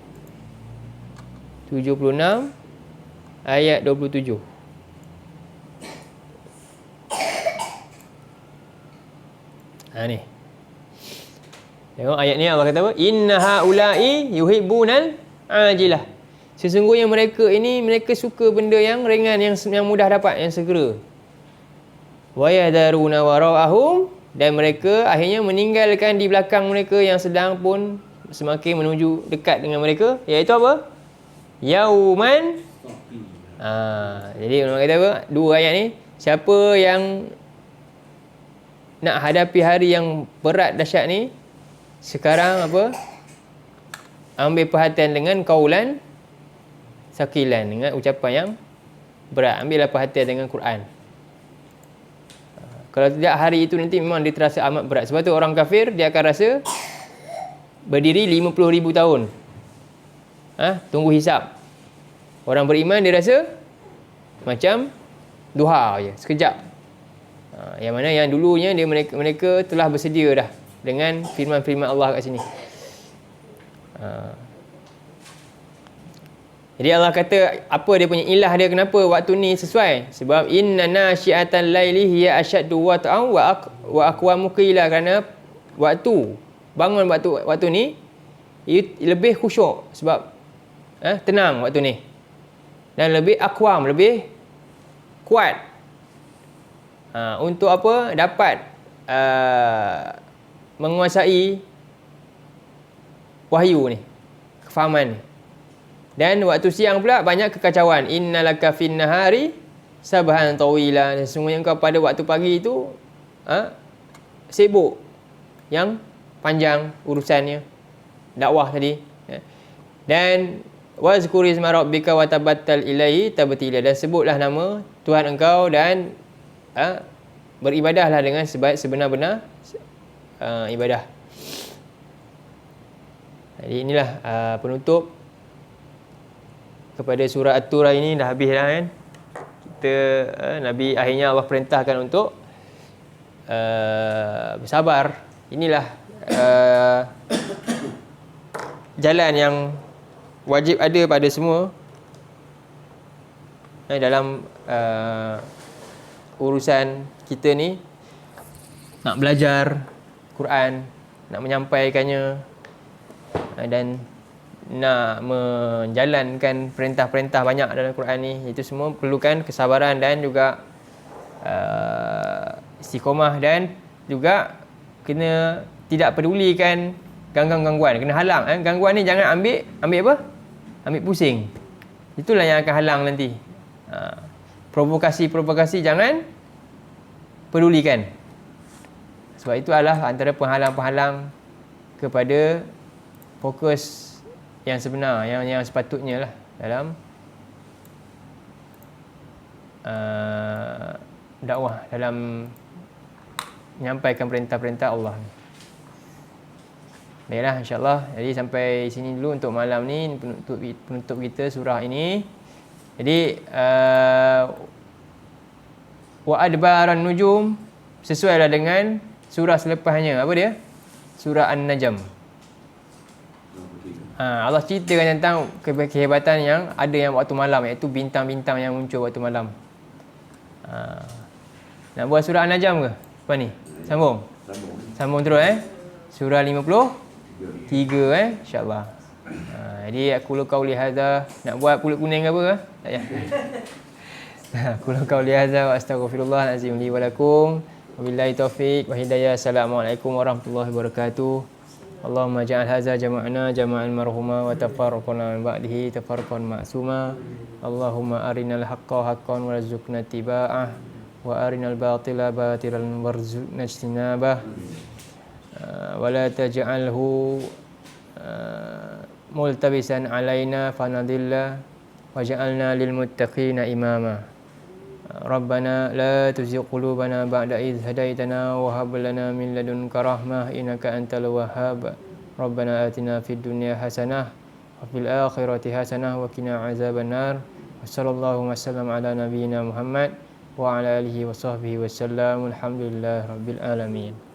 Speaker 1: 76 ayat 27. Ni. Tengok ayat ni Allah kata apa? Inna haula'i yuhibbunal ajilah. Sesungguhnya mereka ini, mereka suka benda yang ringan, yang mudah dapat, yang segera. Wa yadharuna wara'ahum, dan mereka akhirnya meninggalkan di belakang mereka yang sedang pun semakin menuju dekat dengan mereka, iaitu apa? Yauman. Jadi ulama kata apa? Dua ayat ni, siapa yang nak hadapi hari yang berat dahsyat ni, sekarang apa? Ambil perhatian dengan kaulan sakilan, dengan ucapan yang berat. Ambillah perhatian dengan Quran. Kalau tidak, hari itu nanti memang dia terasa amat berat. Sebab tu orang kafir, dia akan rasa berdiri 50,000 tahun. Tunggu hisap. Orang beriman, dia rasa macam duha je, sekejap. Yang mana yang dulunya mereka telah bersedia dah dengan firman-firman Allah kat sini. Jadi Allah kata apa dia punya ilah dia, kenapa waktu ni sesuai? Sebab inna nasyi'atal laili hiya asyaddu wat'an wa aqwamu qila, kerana waktu bangun waktu ni lebih khusyuk, sebab tenang waktu ni, dan lebih aqwam, lebih kuat. Untuk apa? Dapat menguasai wahyu ni, kefahaman ni. Dan waktu siang pula banyak kekacauan. Innalaka fin nahari sabhan tawila. Sesungguhnya engkau pada waktu pagi itu sibuk, yang panjang urusannya, dakwah tadi. Dan wazkuri isma rabbika wa tabattal ilaihi tabtila, dan sebutlah nama Tuhan engkau dan beribadahlah dengan sebenar-benar ibadah. Jadi inilah penutup kepada surah At-Tur ini. Dah habis dah kan. Kita Nabi akhirnya Allah perintahkan untuk bersabar. Inilah jalan yang wajib ada pada semua dalam urusan kita ni nak belajar Quran, nak menyampaikannya dan nak menjalankan perintah-perintah banyak dalam Quran ni. Itu semua perlukan kesabaran dan juga istiqomah, dan juga kena tidak pedulikan gangguan-gangguan, kena halang. Gangguan ni jangan ambil apa? Ambil pusing. Itulah yang akan halang nanti. Provokasi jangan pedulikan. Sebab itu adalah antara penghalang-penghalang kepada fokus yang sebenar, yang sepatutnya lah dalam dakwah, dalam menyampaikan perintah-perintah Allah. Baiklah, insyaAllah. Jadi sampai sini dulu untuk malam ni, penutup kita surah ini. Jadi wa adbaran nujum sesuailah dengan surah selepasnya. Apa dia? Surah An-Najm. Allah ceritakan tentang kehebatan yang ada yang waktu malam, iaitu bintang-bintang yang muncul waktu malam. Nak buat surah An-Najm ke? Apa ni? Sambung terus Surah 53 insya-Allah. Jadi aku qauli hadza, nak buat pulut kuning ke apa ke? Tak payah. Aku qauli hadza wa astaghfirullah azim li wa lakum. Wabillahi taufiq wa hidayah. Assalamualaikum warahmatullahi wabarakatuh. Allahumma ja'al hadza jama'ana jama'an marhuma wa tafarraqna min ba'dihi tafarraqan ma'suma. Allahumma arinal haqqa haqqan warzuqna tiba'ah wa arinal batila batilan warzuqna ijtinabah. Wa la taj'alhu multabisan alaina fanadilla waj'alna lil muttaqina imama. Rabbana la tuzigh qulubana ba'da idh hadaitana wa hab lana min ladunka rahmah innaka antal wahhab. Rabbana atina fid dunya hasanah wa fil akhirati hasanah wa qina azabannar. Wassallallahu wasallam ala nabiyyina Muhammad wa ala alihi wa sahbihi wasallam. Alhamdulillah rabbil alamin.